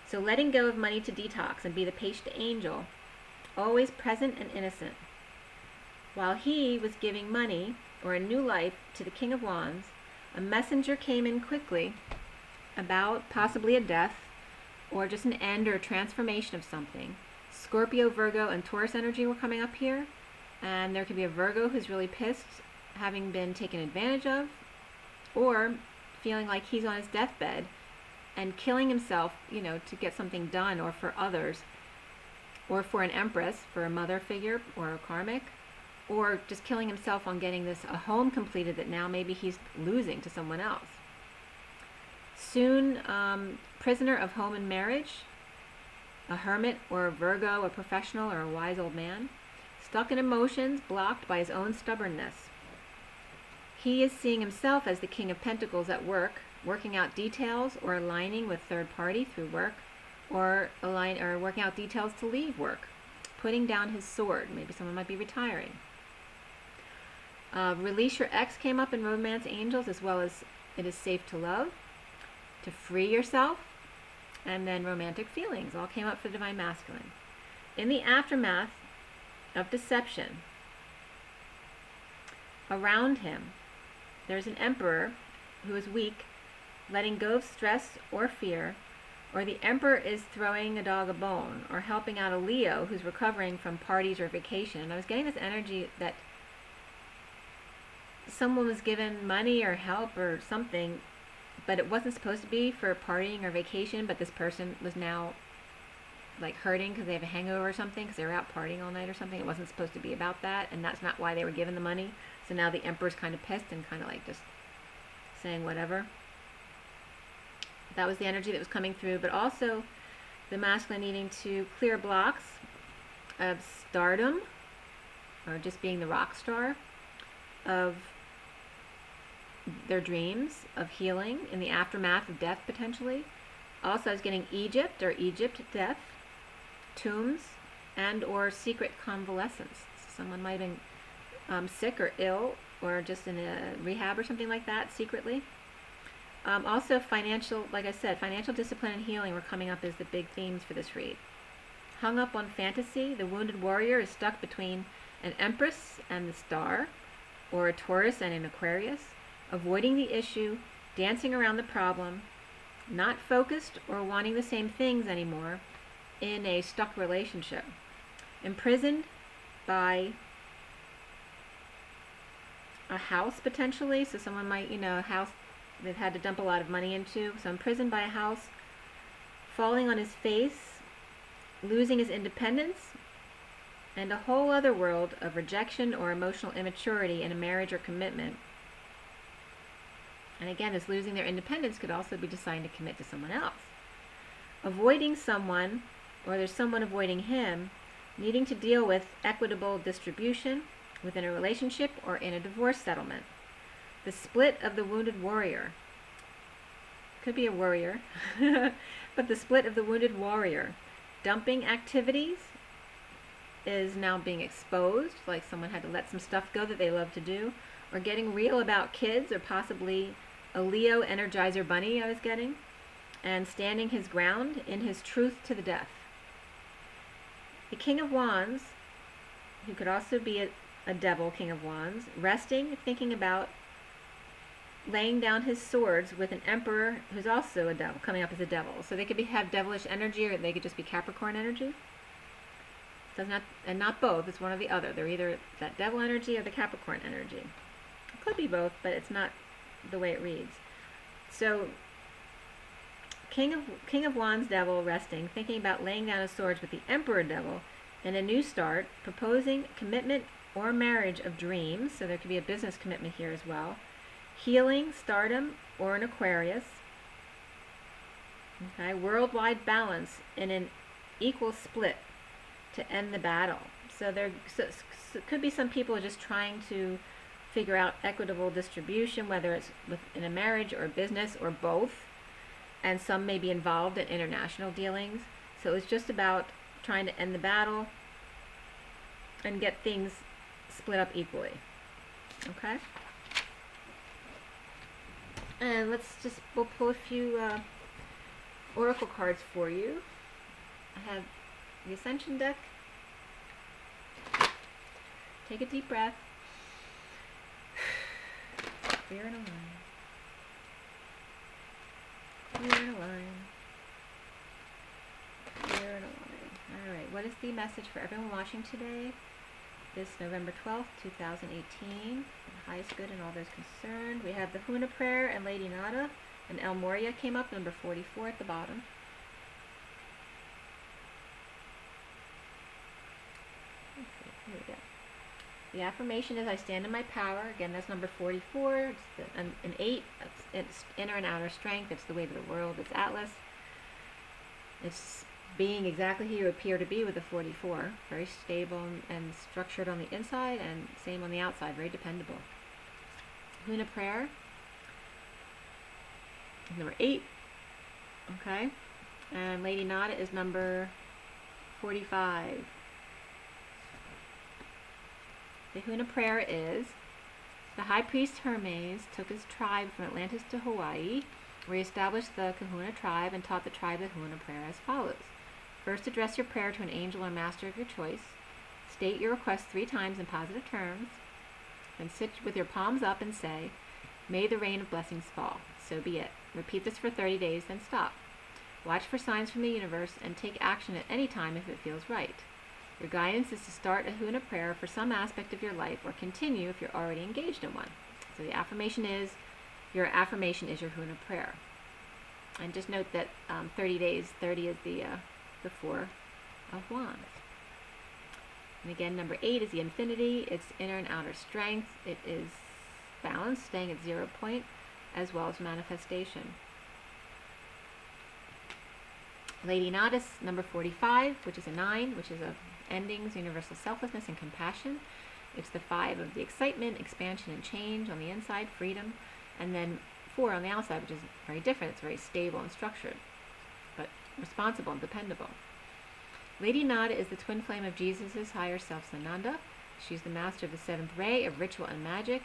So letting go of money to detox and be the patient angel, always present and innocent. While he was giving money or a new life to the King of Wands, a messenger came in quickly about possibly a death or just an end or a transformation of something. Scorpio, Virgo, and Taurus energy were coming up here, and there could be a Virgo who's really pissed, having been taken advantage of, or feeling like he's on his deathbed and killing himself, to get something done, or for others, or for an empress, for a mother figure or a karmic, or just killing himself on getting a home completed that now maybe he's losing to someone else. Soon, prisoner of home and marriage, a hermit or a Virgo, a professional or a wise old man, stuck in emotions, blocked by his own stubbornness. He is seeing himself as the King of Pentacles at work, working out details or aligning with third party through work, or working out details to leave work, putting down his sword. Maybe someone might be retiring. Release your ex came up in Romance Angels, as well as it is safe to love, to free yourself, and then romantic feelings all came up for the divine masculine. In the aftermath of deception, around him there's an emperor who is weak, letting go of stress or fear, or the emperor is throwing a dog a bone, or helping out a Leo who's recovering from parties or vacation. And I was getting this energy that someone was given money or help or something, but it wasn't supposed to be for partying or vacation, but this person was now like hurting because they have a hangover or something, because they were out partying all night or something. It wasn't supposed to be about that, and that's not why they were given the money. So now the emperor's kind of pissed and kind of like just saying whatever. That was the energy that was coming through, but also the masculine needing to clear blocks of stardom, or just being the rock star of their dreams of healing in the aftermath of death, potentially. Also, I was getting Egypt or Egypt death, tombs, and or secret convalescence. Someone might have been sick or ill, or just in a rehab or something like that secretly. Also financial, like I said, financial discipline and healing were coming up as the big themes for this read. Hung up on fantasy, the wounded warrior is stuck between an Empress and the Star, or a Taurus and an Aquarius, avoiding the issue, dancing around the problem, not focused or wanting the same things anymore in a stuck relationship. Imprisoned by a house, potentially, so someone might, a house they've had to dump a lot of money into. So imprisoned by a house, falling on his face, losing his independence, and a whole other world of rejection or emotional immaturity in a marriage or commitment And again, this losing their independence could also be deciding to commit to someone else. Avoiding someone, or there's someone avoiding him, needing to deal with equitable distribution within a relationship or in a divorce settlement. The split of the wounded warrior. Could be a warrior, but the split of the wounded warrior. Dumping activities is now being exposed, like someone had to let some stuff go that they love to do, or getting real about kids, or possibly a Leo Energizer Bunny I was getting, and standing his ground in his truth to the death. The King of Wands, who could also be a devil King of Wands, resting, thinking about laying down his swords with an emperor who's also a devil, coming up as a devil. So they could have devilish energy, or they could just be Capricorn energy. Does not, and not both, it's one or the other. They're either that devil energy or the Capricorn energy. It could be both, but it's not the way it reads. So King of Wands devil resting, thinking about laying down his swords with the Emperor devil in a new start, proposing commitment or marriage of dreams. So there could be a business commitment here as well. Healing, stardom, or an Aquarius. Okay, worldwide balance in an equal split to end the battle. So there could be some people just trying to figure out equitable distribution, whether it's within a marriage or a business or both. And some may be involved in international dealings. So it's just about trying to end the battle and get things split up equally. Okay? And we'll pull a few oracle cards for you. I have the Ascension deck. Take a deep breath. Clear and align. Clear and align. Clear and align. Alright, what is the message for everyone watching today? This November 12th, 2018. The highest good in all those concerned. We have the Huna Prayer and Lady Nada. And El Moria came up, number 44 at the bottom. Here we go. The affirmation is, I stand in my power. Again, that's number 44. It's an 8. It's inner and outer strength. It's the way of the world. It's Atlas. It's being exactly who you appear to be with a 44. Very stable and structured on the inside, and same on the outside. Very dependable. Huna Prayer. Number 8. Okay. And Lady Nada is number 45. The Huna Prayer is, the High Priest Hermes took his tribe from Atlantis to Hawaii, where he established the Kahuna tribe and taught the tribe the Huna Prayer as follows. First, address your prayer to an angel or master of your choice. State your request 3 times in positive terms. Then sit with your palms up and say, may the rain of blessings fall. So be it. Repeat this for 30 days, then stop. Watch for signs from the universe and take action at any time if it feels right. Your guidance is to start a Huna prayer for some aspect of your life, or continue if you're already engaged in one. So the affirmation is, your affirmation is your Huna prayer. And just note that 30 days, 30 is the 4 of Wands. And again, number 8 is the infinity. It's inner and outer strength. It is balance, staying at 0 point, as well as manifestation. Lady Nada is number 45, which is a 9, which is of endings, universal selflessness, and compassion. It's the 5 of the excitement, expansion, and change on the inside, freedom. And then 4 on the outside, which is very different. It's very stable and structured, but responsible and dependable. Lady Nada is the twin flame of Jesus' higher self, Sananda. She's the master of the 7th ray of ritual and magic.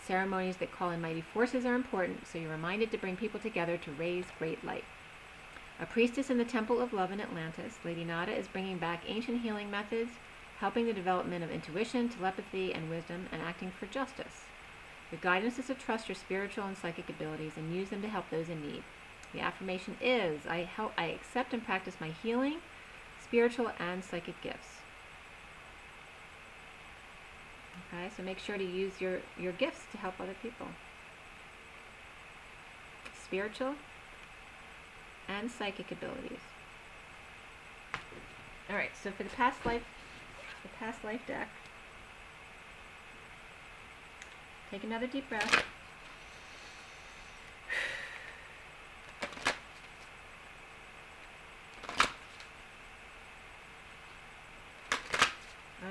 Ceremonies that call in mighty forces are important, so you're reminded to bring people together to raise great light. A priestess in the Temple of Love in Atlantis, Lady Nada is bringing back ancient healing methods, helping the development of intuition, telepathy, and wisdom, and acting for justice. Your guidance is to trust your spiritual and psychic abilities and use them to help those in need. The affirmation is, I accept and practice my healing, spiritual, and psychic gifts. Okay, so make sure to use your gifts to help other people. Spiritual and psychic abilities. Alright, so for the past life deck, take another deep breath.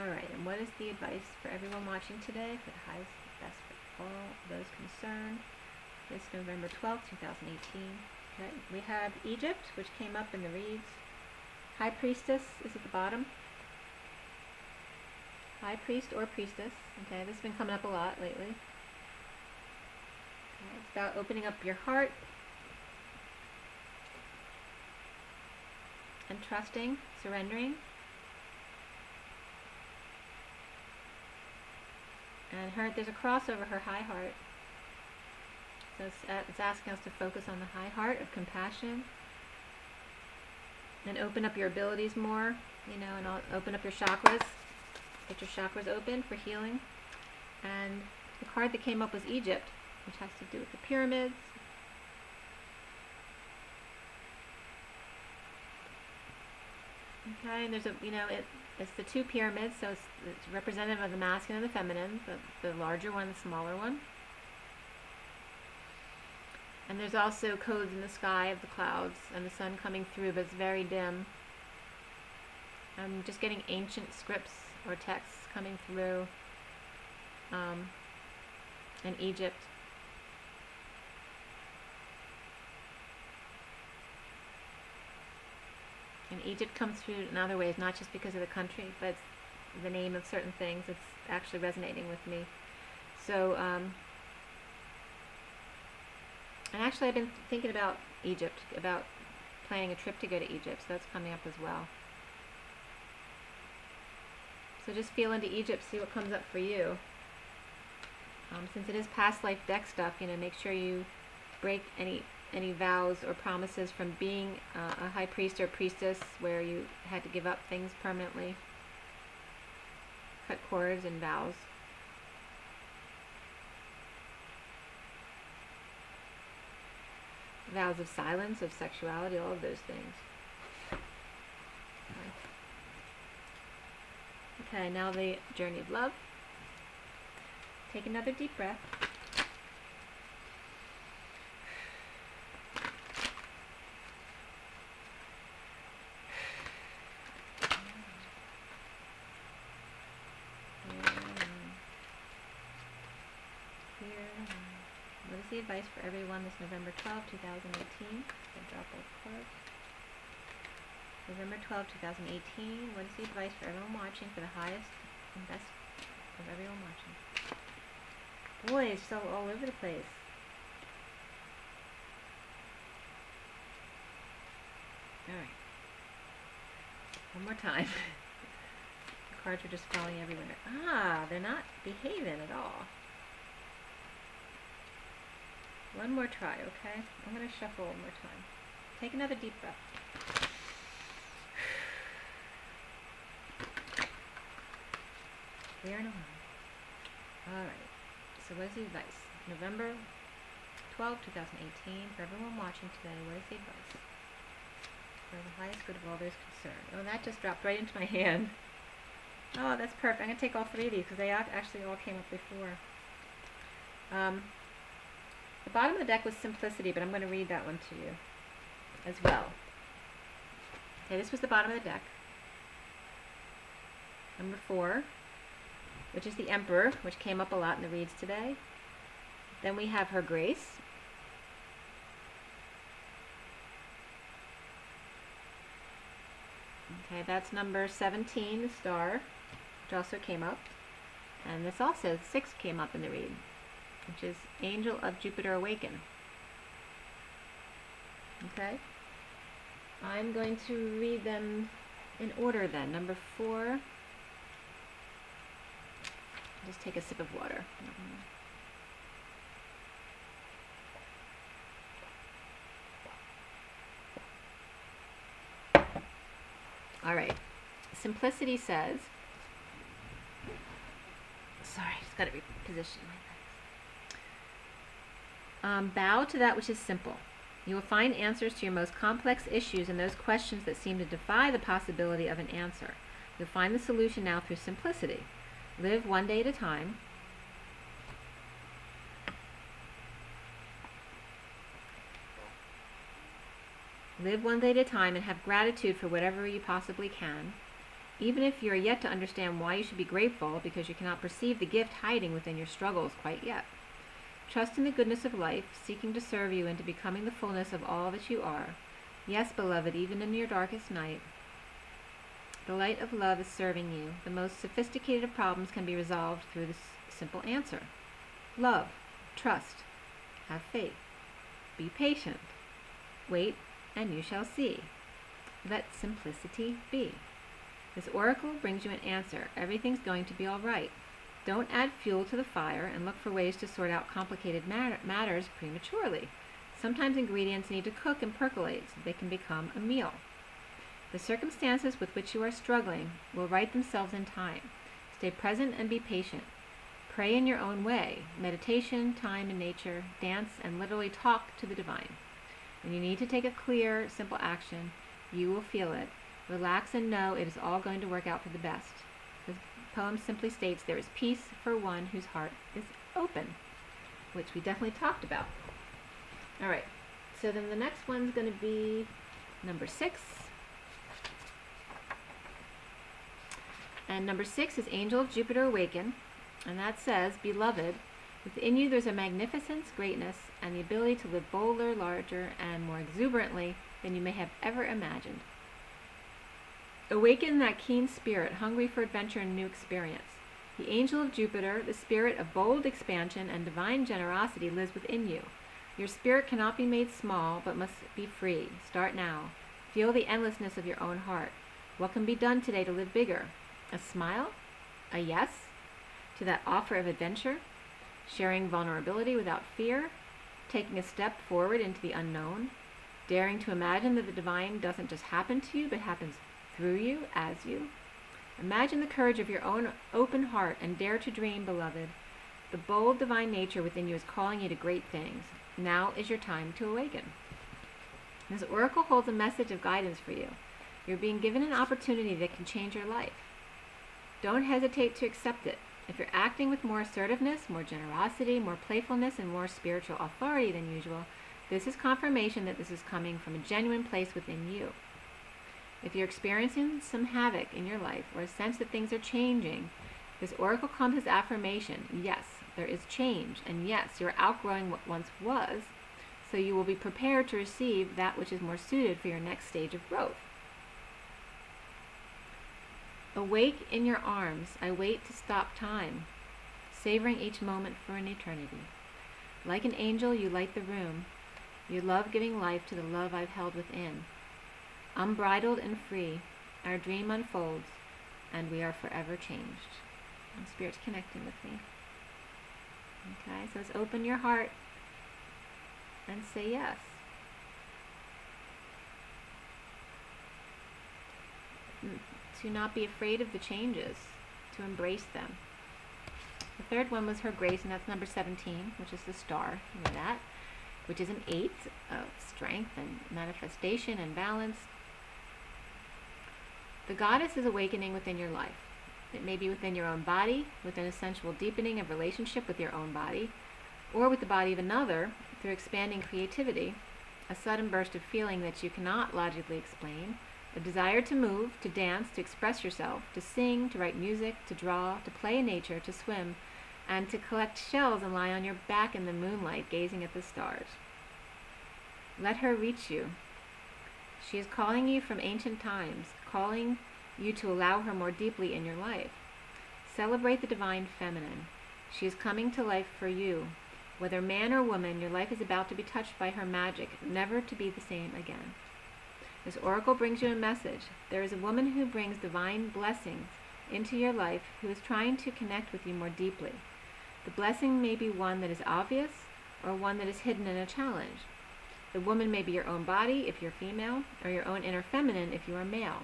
Alright, and what is the advice for everyone watching today for the highest best for all those concerned this November 12th, 2018? Okay, we have Egypt, which came up in the reads. High Priestess is at the bottom. High Priest or Priestess. Okay, this has been coming up a lot lately. Okay, it's about opening up your heart and trusting, surrendering. And there's a cross over her high heart. So it's asking us to focus on the high heart of compassion and open up your abilities more, you know, and open up your chakras. Get your chakras open for healing. And the card that came up was Egypt, which has to do with the pyramids. Okay, and there's a, you know, it's the two pyramids, so it's representative of the masculine and the feminine, the larger one, the smaller one. And there's also codes in the sky of the clouds and the sun coming through, but it's very dim. I'm just getting ancient scripts or texts coming through in Egypt. And Egypt comes through in other ways, not just because of the country, but it's the name of certain things. It's actually resonating with me. So, and actually I've been thinking about Egypt, about planning a trip to go to Egypt, so that's coming up as well. So just feel into Egypt, see what comes up for you. Since it is past life deck stuff, you know, make sure you break any vows or promises from being a high priest or priestess where you had to give up things permanently. Cut cords and vows. Vows of silence, of sexuality, all of those things. Okay, now the journey of love. Take another deep breath. What is the advice for everyone this November 12, 2018? I'll drop both cards. November 12, 2018. What is the advice for everyone watching for the highest and best of everyone watching? Boy, it's so all over the place. Alright. One more time. The cards are just falling everywhere. Ah, they're not behaving at all. One more try, okay? I'm going to shuffle one more time. Take another deep breath. Clear and alive. Alright, so what is the advice? November 12, 2018, for everyone watching today, what is the advice? For the highest good of all those concerned. Oh, that just dropped right into my hand. Oh, that's perfect. I'm going to take all three of these because they actually all came up before. The bottom of the deck was simplicity, but I'm going to read that one to you as well. Okay, this was the bottom of the deck. Number 4, which is the Emperor, which came up a lot in the reads today. Then we have Her Grace. Okay, that's number 17, the Star, which also came up. And this also, 6 came up in the read, which is Angel of Jupiter Awaken. Okay? I'm going to read them in order then. Number 4. Just take a sip of water. Alright. Simplicity says, sorry, just got to reposition my legs. Bow to that which is simple. You will find answers to your most complex issues and those questions that seem to defy the possibility of an answer. You'll find the solution now through simplicity. Live one day at a time. Live one day at a time and have gratitude for whatever you possibly can. even if you are yet to understand why you should be grateful because you cannot perceive the gift hiding within your struggles quite yet. Trust in the goodness of life, seeking to serve you into becoming the fullness of all that you are. Yes, beloved, even in your darkest night, the light of love is serving you. The most sophisticated of problems can be resolved through this simple answer. Love, trust, have faith, be patient, wait, and you shall see. Let simplicity be. This oracle brings you an answer. Everything's going to be all right. Don't add fuel to the fire and look for ways to sort out complicated matters prematurely. Sometimes ingredients need to cook and percolate so they can become a meal. The circumstances with which you are struggling will right themselves in time. Stay present and be patient. Pray in your own way. Meditation, time in nature, dance, and literally talk to the divine. When you need to take a clear, simple action, you will feel it. Relax and know it is all going to work out for the best. The poem simply states there is peace for one whose heart is open, which we definitely talked about. All right, so then the next one's going to be number 6. And number 6 is Angel of Jupiter Awaken, and that says, Beloved, within you there's a magnificence, greatness, and the ability to live bolder, larger, and more exuberantly than you may have ever imagined. Awaken that keen spirit, hungry for adventure and new experience. The angel of Jupiter, the spirit of bold expansion and divine generosity, lives within you. Your spirit cannot be made small, but must be free. Start now. Feel the endlessness of your own heart. What can be done today to live bigger? A smile? A yes? To that offer of adventure? Sharing vulnerability without fear? Taking a step forward into the unknown? Daring to imagine that the divine doesn't just happen to you, but happens through you, as you? Imagine the courage of your own open heart and dare to dream, beloved. The bold divine nature within you is calling you to great things. Now is your time to awaken. This oracle holds a message of guidance for you. You're being given an opportunity that can change your life. Don't hesitate to accept it. If you're acting with more assertiveness, more generosity, more playfulness, and more spiritual authority than usual, this is confirmation that this is coming from a genuine place within you. If you're experiencing some havoc in your life or a sense that things are changing, this oracle comes as affirmation. Yes, there is change, and yes, you're outgrowing what once was, so you will be prepared to receive that which is more suited for your next stage of growth. Awake in your arms, I wait to stop time, savoring each moment for an eternity. Like an angel, you light the room. You love giving life to the love I've held within. Unbridled and free, our dream unfolds, and we are forever changed. And Spirit's connecting with me. Okay, so let's open your heart and say yes. To not be afraid of the changes, to embrace them. The third one was Her Grace, and that's number 17, which is the star, you know that, which is an 8 of strength and manifestation and balance. The goddess is awakening within your life. It may be within your own body, with an essential deepening of relationship with your own body, or with the body of another through expanding creativity, a sudden burst of feeling that you cannot logically explain, a desire to move, to dance, to express yourself, to sing, to write music, to draw, to play in nature, to swim, and to collect shells and lie on your back in the moonlight, gazing at the stars. Let her reach you. She is calling you from ancient times, calling you to allow her more deeply in your life. Celebrate the divine feminine. She is coming to life for you. Whether man or woman, your life is about to be touched by her magic, never to be the same again. This oracle brings you a message. There is a woman who brings divine blessings into your life who is trying to connect with you more deeply. The blessing may be one that is obvious or one that is hidden in a challenge. The woman may be your own body if you're female, or your own inner feminine if you are male.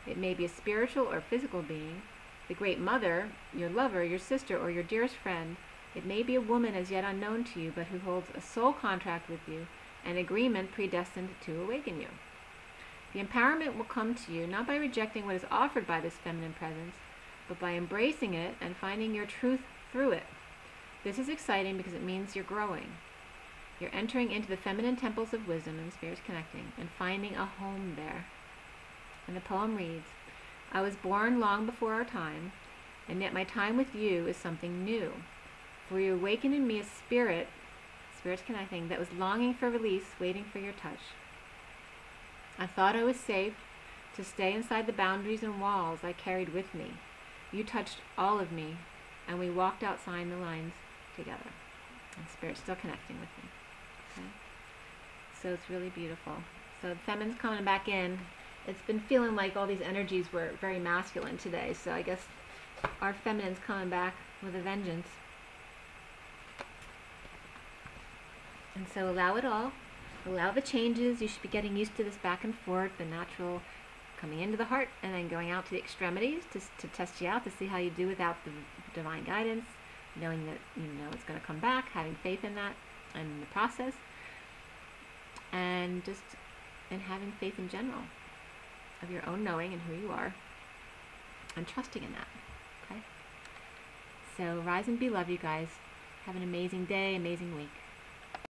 It may be a spiritual or physical being, the great mother, your lover, your sister, or your dearest friend. It may be a woman as yet unknown to you, but who holds a soul contract with you, an agreement predestined to awaken you. The empowerment will come to you not by rejecting what is offered by this feminine presence, but by embracing it and finding your truth through it. This is exciting because it means you're growing. You're entering into the feminine temples of wisdom and Spirit's connecting and finding a home there. And the poem reads, I was born long before our time, and yet my time with you is something new. For you awaken in me a spirit, spirits connecting, that was longing for release, waiting for your touch. I thought I was safe to stay inside the boundaries and walls I carried with me. You touched all of me, and we walked outside the lines together. And Spirit's still connecting with me. Okay? So it's really beautiful. So the feminine's coming back in. It's been feeling like all these energies were very masculine today, so I guess our feminine's coming back with a vengeance. And so allow it all. Allow the changes. You should be getting used to this back and forth, the natural coming into the heart and then going out to the extremities to test you out, to see how you do without the divine guidance, knowing that you know it's going to come back, having faith in that and the process, and having faith in general of your own knowing and who you are, and trusting in that. Okay? So rise and be love, you guys. Have an amazing day, amazing week.